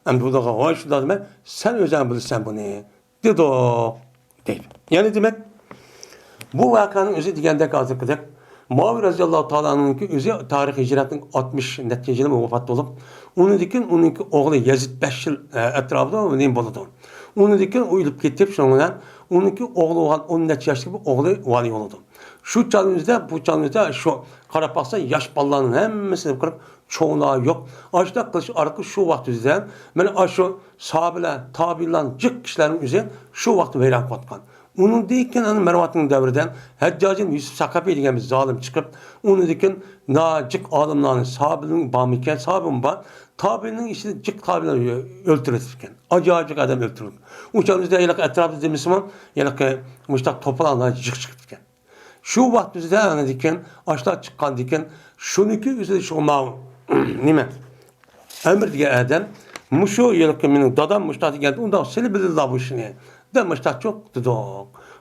Hem bu da şundan demek sen özen bilirsen bunu. Dedik. deydi. Yani demek bu vakanın özü degandek hazırkıdak Muaviye radıyallahu ta'ala'nınki özü tarih hicretin 60 neticede vefat olup onunki oğlu Yazid 5 yıl etrafında neyim boludu. Onunki uyulup ketip sonra onunki oğlu olan 10 neçe yaşlı bir oğlu vali oldu. Şu çağımızda şu Karapaksa yaş ballarının hemmesini kırıp çoğunluğa yok. Aşıda kılıç arka şu vakti üzerinde ben şu sahabeler, tabiler, cık kişilerin üzerinde şu vakti veyran katkan. Onun deyken Mervat'ın devreden Heccac'ın Yusuf Sakafi diyen bir zalim çıkıp onu deyken cık alimlerin sahabenin bağımıyken sahabın bağ tabi'nin işte cık tabi'leri öldürürken. Acayip adam öldürür. Uçağımızda etrafında Müslüman müştak toprağına cık çıkırken. Şu vaktimizde yani diken, aşağı çıkan diken, şununki üzeri şu mağı, nime? Emir diye adam, muşu yılki benim dadam müştak geldi, ondan seni bilirler bu işini. De müştak çok dedik.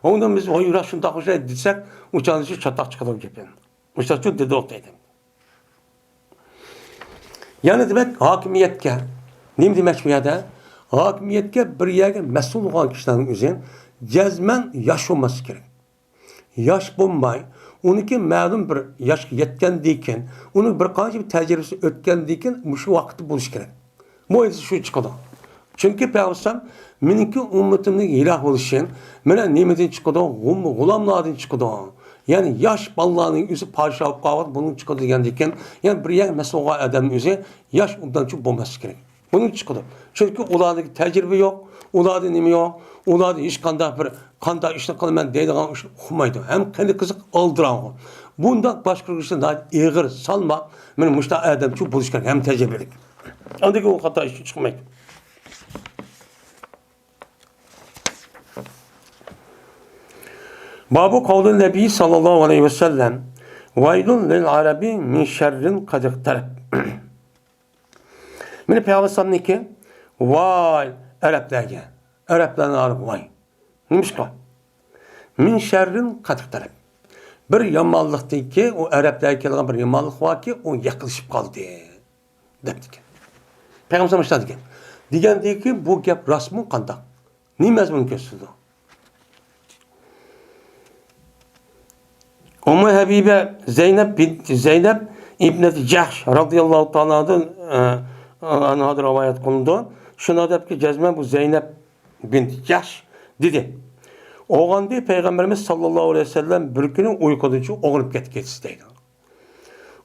Ondan biz o yürek şunu takmışlar etsek, uçağın içi çatak çıkalım gibi. Müştak çok dedik dedim. Yani demek hakimiyetke, neyim demek bu yerde? Hakimiyetke bir yere mesul olan kişilerin üzerine cezmen yaş olması gerek. Yaş bulmay, onunki ma'lum bir yaş yetkendiken, onun bir qancha bir tecrübesi ötkendiken şu vakti buluş gerek. Bu esi şu çıkıdı. Çünkü Peygamber meniki ümmetimde ilah oluşun, mena nimeden çıkıdı, gulamlardan çıkıdı. Yani yaş ballarının yüzü padişah qavat bunun çıkıdı degendiken, yani bir yer mesela adamın yüzü yaş ondan çok bulması gerek. Bunun çıkıdı. Çünkü ulardaki tecrübe yok, ularda nimi yok, ularda hiç kanda işini kılman deydiğin işini okumaydı. Hem kendi kızık aldıran o. Bundan başka kişiden daha ağır salma, benim müştah adam çok buluş gerek, hem tecrübelik. Andaki o hata işi çıkmaydı. Babu kavlun Nebi sallallahu aleyhi ve sellem vaylun lil arabi min şerrin kadıktarab. Meni Peygamber ki vay Araplarga. Araplarning arab vay. Nimishqa? Min şerrin kadıktarab. Bir yomonlikdiki o Araplarga kelgan bir yomonlik borki, o yaqilishib qoldi. Debdi. Peygamber shunday degan. Degandiki bu gap rasmi qanday? Nima mazmun ko'rsatdi? Ummu Habibe Zeynep İbn-i Cahş radıyallahu ta'ala'dan anhadır rivayet kılındı. Şuna dep ki cezmen bu Zeynep bint Cahş dedi. Oğlan diye Peygamberimiz sallallahu aleyhi ve sellem bir günü uykuducu oğlup ketsi deydi.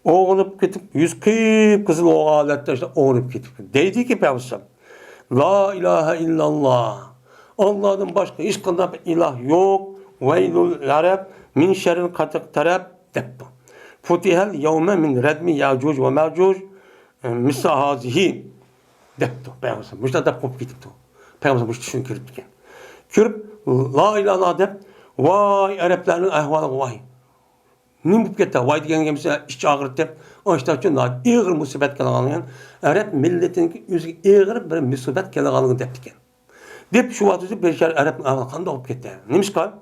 Oğlup ketip yüz kıyıp kızıl o aletler işte oğlup ketip. Deydi ki Peygamber La ilahe illallah. Allah'tan başka hiç kadar bir ilah yok. Veylul Arab min şerrin katıktarab debdi. Futihel yevme min redmi Ya'cuc ve Ma'cuc misla hazihi debdi. Peygamber müştah deb qo'yib ketibdi. Peygamber müştah shuni ko'rib ekan. Ko'rib la ilahe illallah deb voy arablarning ahvoli voy. Nim bo'lib ketdi? Voy deganga misol ichi og'rib deb o'shda uchun og'ir musibat kelganligini arab millatining o'ziga og'ir bir musibat kelganligini debdi ekan. Deb shu vaqtda beshar arabning ahvoli qanday bo'lib ketdi? Nimishqa?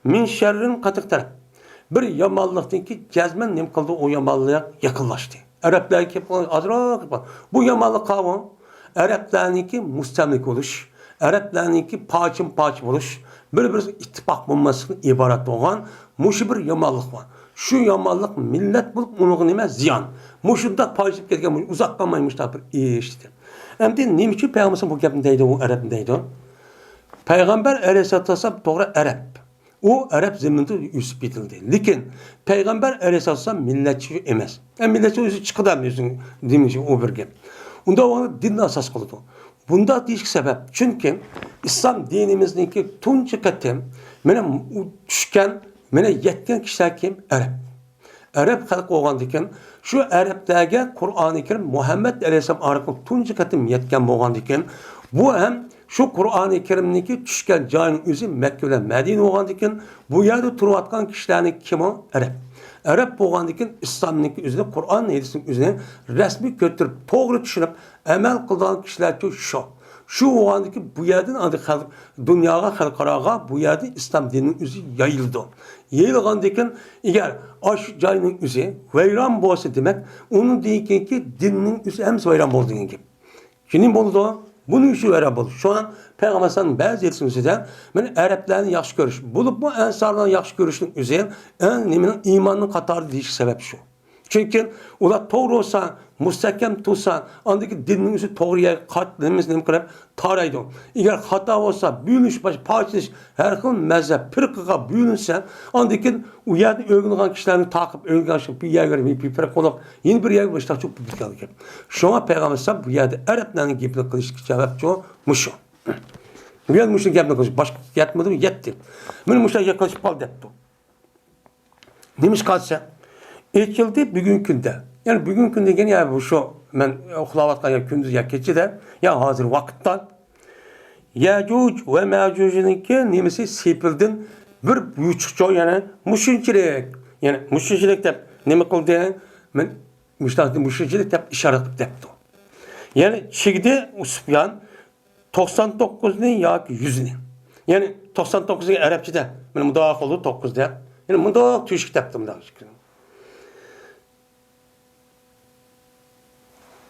Min şerrin katıktarab. Bir yomonlikdan ki cazmen nim qildi o yomonlikqa yaqinlashdi. Arablar kelib azroq bu yomonlik qavm Arablarniki mustamlik bo'lish, Arablarniki pochim-poch bo'lish, bir-biri ittifoq bo'lmasdan iborat bo'lgan mushi bir yomonlik bor. Shu yomonlik millat bo'lib uning nima ziyon. Mushunda pochib ketgan uzoq qolmaymish bir eshitdi. Endi nima uchun payg'ambar bu gapni deydi, u arab deydi? Payg'ambar alayhisolatu vasallam to'g'ri arab. O Arap zemininde üsüp yetildi. Lakin Peygamber Aleyhisselam milletçi emas. Milletçi özü çıkıdan özün demiş o bir gap. Onda onu dinle asas kıldı. Bunda değişik sebep. Çünkü İslam dinimizdeki tuncu katem mene düşken, mene yetken kişiler kim? Arap. Arap halk olgandiken şu Araplarga Kur'an-ı Kerim Muhammed Aleyhisselam arqılı tuncu katem yetken olgandiken bu hem şu Kur'an-ı Kerim'deki düşken cayın özü Mekke ile Medine olgandiken bu yerde turvatkan kişilerin kim o? Arap. Arap olgandiken İslam'daki üzerine Kur'an hadisinin üzerine resmi götürüp doğru düşünüp emel kılan kişiler ki şu. Şu olgandaki bu yerden adı dünyaya halkarağa bu yerde İslam dininin üzü yayıldı. Yayılgandiken eğer aş cayının üzü veyran bolsa demek onun deyken ki dininin üzü hem veyran bolduğu gibi. Kimin boldu? Bunun işi öyle bulur. Şu an Peygamber'in bazı yetisinde ben Arapların yaxşı görüş. Bulup bu ensarların yaxşı görüşünün üzerine en imanın katarı değişik sebep şu. Çünkü ular doğru olsa, müstehkem tutsa, andaki dinin üstü doğruya katlemimiz ne kadar taraydı. Eğer hata olsa, büyünüş, parçalış, her gün mezhep, pırkığa büyünürse, andaki o yerde öğrenilen kişilerini takip, öğrenilen bir yer göre, bir pırk olarak, yeni bir yer başta çok büyük kalır. Şu an Peygamber bu yerde Arapların gibi kılış cevap çoğu muşu. Bu yerde muşu gibi kılış, başka yetmedi mi? Yetti. Benim muşlar yaklaşıp bal depti. Neymiş kalsa? Ekildi bugün günde. Yani bugün günde gene ya bu şu ben okulavatkan ya gündüz ya keçide ya hazır vakitten Yacuc ve Macuc'unki nemesi sepildin bir büyükço yani müşinçilik. Yani müşinçilik de neme kıldı? Ben müşinçilik de işaret depti. Yani çigdi Uspiyan 99'nin ya 100'nin. Yani 99'ın Arapçada benim müdahak oldu 9'da. Yani müdahak tüşük deptim daha.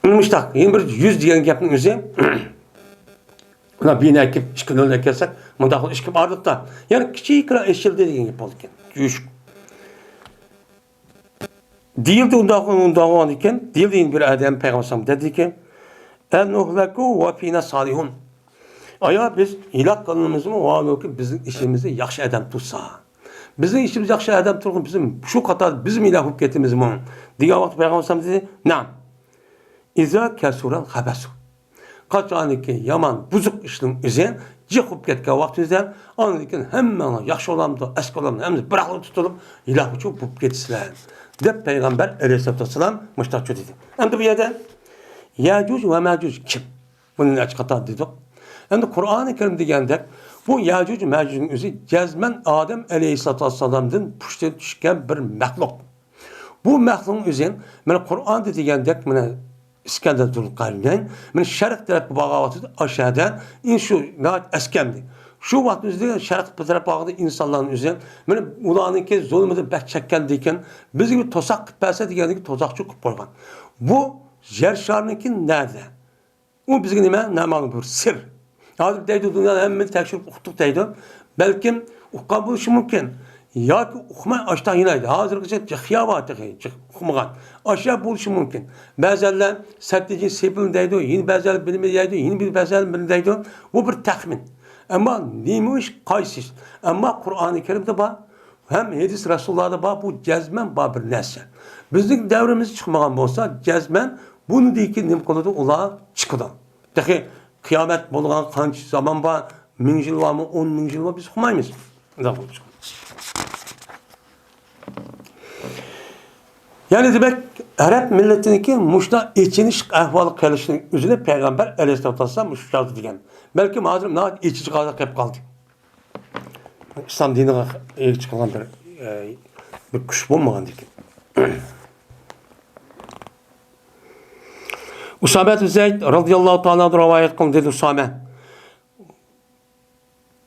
Müştak, yeni bir 100 diyen gapning özü. Ona bir nekip, işkin önüne kelsek, mundakıl işkip ardıkta. Yani kiçikra eşildi diyen gap oldu iken. Düşük. Değildi undağın iken, değildi bir adam Peygamber dedi ki, en nuhlaku ve fina salihun. Aya biz ilak kılınımızı mı o an ki bizim işimizi yakşı adam tutsa. Bizim işimizi yakşı adam tutsa, bizim şu kadar bizim ilah hükümetimiz mi? Diye vakti Peygamber dedi, nam. İza kesural habesu. Kaçaniki yaman buzuk işin üzerine cıkıp ketken vaktimizden anladıkken hemen yaxşı olamdı, eski olamdı, hem bırakılıp tutulup ilah uçup bup geçsiler. De Peygamber aleyhissalatü vesselam müştakçı dedi. Hem de bu yerde Yacuc ve Macuc kim? Bunun açık hata dedik. Hem de Kur'an-ı Kerim degende bu Yacuc Macuc'un üzü cezmen Adem aleyhissalatü vesselam'dan puşta düşken bir məxluq. Bu məxluqun üzerine Kur'an degende İskender Zulkarneyn, men şerq tarafı bağavatı aşağıda şu naat eskemdi. Şu vaktimizde şerq tarafı bağavatı insanların üzerine men ulanınki zulmüde bek çekkendiyken biz gibi tosak kıtpelse degendeki tozakçı kıpırgan. Bu yer şarınınki nerede? O bizge ne malum bir sır. Hazır deydi dünyanın hemen tekşirip okuduk deydi. Belki kabul mümkün. Ya ki okuma aşağı yineydi. Hazırlıkça çıkıya vardı ki okumagan. Aşağı buluşu mümkün. Bazılar sertlici sepilindeydi. Yeni bazılar bilimindeydi. Yeni bir bazılar bilimindeydi. Bu bir tahmin. Ama neymiş kaysiz. Ama Kur'an-ı Kerim'de var. Hem hadis Resulullah'da var. Bu cezmen var bir nesne. Bizim devrimiz çıkmagan olsa cezmen bunu değil ki nem kılıdı ula çıkıdı. Peki kıyamet bulgan kaç zaman var? 1000 yıl var mı? 10.000 yıl var biz okumayız. Ne olacak? Yani demek Arap milletindeki muşta içiniş ahvalı kalışının üzerine Peygamber aleyhisselatü vesselam muştardı diyen. Belki mazlum ne içici kadar hep kaldı. İslam dinine çıkan bir kuş bulmadan diyen. Usame Zeyd radıyallahu ta'ala rivayet kılın dedi Usame.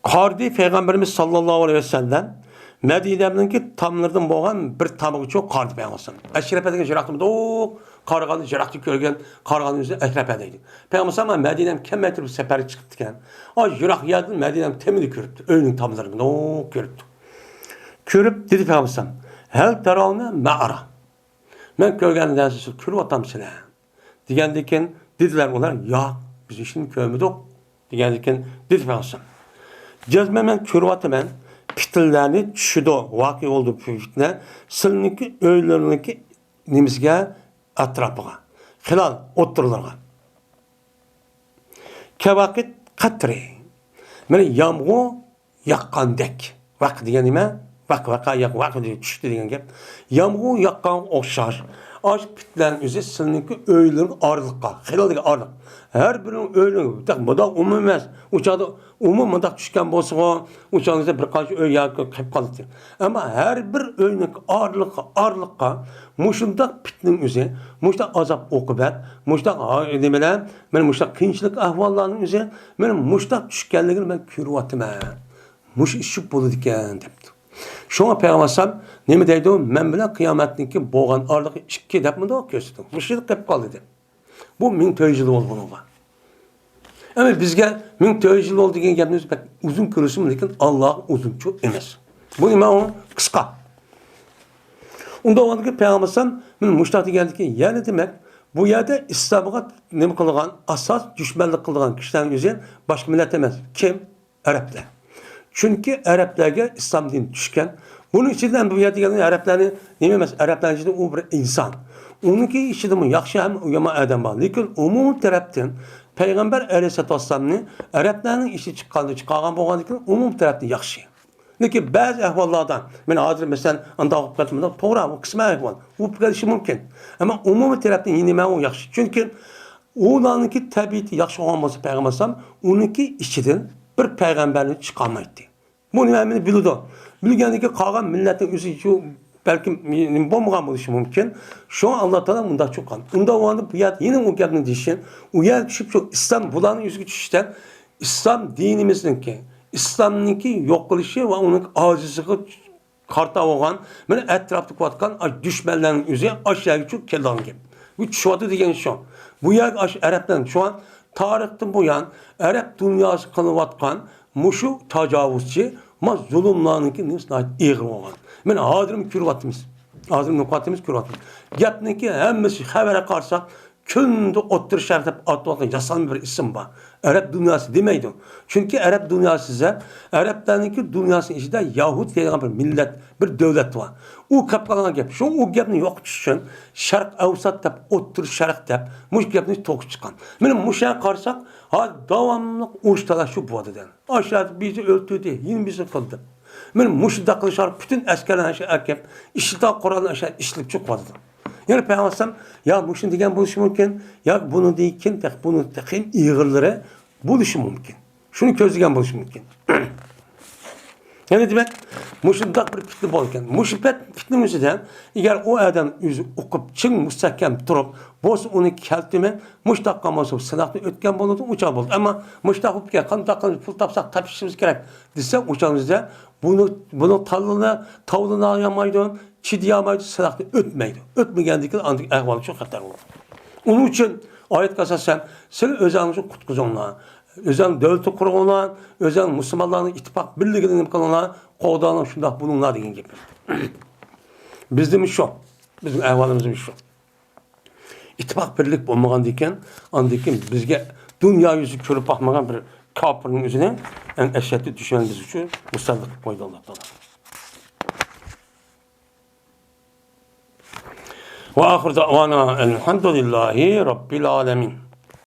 Kardi Peygamberimiz sallallahu aleyhi ve sellem Medine'ninki tamlardan boğan bir tamığı çok kardı Peygamber. Eşrefe degen jiraktımda o karganı jiraklı görgen karganın üzerine eşrefedeydi. Peygamber Medine'nin kem metre bir seferi çıktıkken o jirak yerden Medine'nin temini görüptü. Öğünün tamlarında o görüptü. Görüp dedi Peygamber hel teravne ma'ara. Ben görgenden siz körüp atam sile. Digendeken dediler onlar ya biz işin köyümüdük. Digendeken dedi Peygamber. Cezmemen körüp ben pitillerini düşüdü, vakı oldu fitne, sılınki, öylerinki nimizge atrapıga, hilal oturlarga. Kevakit katri, mene yağmur yakkandek, vak diyen nime, vak diye düştü diyen gep, yağmur yakkan oşar, aş pitlerin üzeri sılınki öylerinki ağırlıkka, hilal diye ağırlık. Her birinin öylerinki, tak bu da umumez, uçadı, umum mındak düşken bolsa o uçağınızda birkaç öy yakıp kalıptır. Ama her bir öynek ağırlıkka muşundak pitnin üzeri, muştak azap okubet, muştak demeler, ben muştak kıyınçılık ahvallarının üzeri, ben muştak düşkenliğini ben kürüvatıma. Muş işip bolu diken depti. Şuna Peygamber ne mi deydi o? Men bilen kıyametninki boğan ağırlık iki dep mi de o köstüm. Muşluk hep kaldı dedi. Bu 1400 yıl oldu bununla. Ama bizge 1400 yıl oldu degan gapni bak uzun ko'rishim, lekin Alloh uzuncha emas. Bu nima u? Qisqa. Unda o'rniga payg'ambar alayhisalom men mushtaq degandiki, ya'ni demak, bu yerda islomga nima qilgan, asos dushmanlik qilgan kishilarning o'zi boshqa millat emas. Kim? Arablar. Chunki arablarga islom dini tushgan. Bunun ichidan bu yerda degan arablarni nima emas, arablar ichida u bir inson. Uniki ichida yaxshi ham yomon odam bor. Lekin umumiy tarafdan payg'ambar alayhisalomni arablarning ishi chiqqan bo'lgandan keyin umumiy tarafdan yaxshi. Lekin ba'zi ahvollardan, men hozir masalan unda o'qitmada to'g'ri, bu qisma ahvol, u bo'lishi mumkin. Ammo umumiy tarafdan nima u yaxshi? Chunki ularniki tabiati yaxshi bo'lgan bo'lsa payg'ambar alayhisalom uniki ichidan bir payg'ambarni chiqarmaydi. Bu nimani biladi. Bilganiki qolgan millatning o'zi shu balki bo'lmagan bo'lishi mumkin. Shu Alloh taolo bunda chiqqan. Unda o'rni bu yer yeni u gapni deyishin, u yer tushib shu islom bularning yuziga tushishdan islom dinimizniki İslam'nınki yok qilishi va uning ojizligiga qarta olgan, mana atrofda qotgan dushmanlarning o'zi aşağı tushib kelgan gap. Bu tushyapti degan shu. Bu yer arablar şu an tarixdan bu yan arab dunyosi qilayotgan mushu tajovuzchi, mas zulmlarniki nisbatan ig'ir bo'lgan. Mana hozir ko'ryapmiz. Hozir nuqatimiz ko'ryapmiz. Gapniki hammasi xabarga qarsak kunda o'ttir shartib atvatgan yasalma bir isim var. Arap dünyası demeydi. Çünkü Arap dünyası size, Araplarınki dünyasının içinde Yahut diye bir millet, bir devlet var. O kapkalan gap. Şu o gapni yok düşün. Şark avsat tap, o'ttir şark tap. Muş gapni to'q chiqqan. Mana muşa qarsak, ha davamlı urush talashu bo'ladidan. Aşağı bizi öldürdü, yine bizi qildi. Mana mushda qilishar bütün askarlar aşağı akib, ishda Qur'on aşağı ishlib chiqadi. Yani Peygamber ya bu şimdi diyen buluşu mümkün, ya bunu değilken, bunu takım iğirlere buluşu mümkün. Şunu közleyen buluşu mümkün. Yani demek, muşundak bir fitne bolken, muşipet fitnemizden, eğer o adam yüzü okup, çın müstahkem durup, boz onu keltime, muştak kalması sınavda ötken buludu, uçak buldu. Ama muştak hupke, kan takımız, pul tapsak, tapışımız gerek. Dese uçağımızda, bunu tavlına ayamaydı, çidiyamaydı, sınavda ötmeydi. Ötmeyendeki andık ahvalı çok hatar olur. Onun için ayet kasasen, sen özellikle kutkuzonlar, özel devleti kuruluna, özel Müslümanların ittifak birliğinin imkanına qo'ldanan şundak bulunlar degan gap. Bizim şu, bizim ahvalımızın şu. İttifak birlik bo'lmagan ekan, andikin bizga dünya yüzü ko'rib bakmagan bir kafirning o'zini en ashaddiy dushman biz uchun musallat qo'ydi Alloh taolo. Wa akhir da'wana alhamdulillahi rabbil alamin.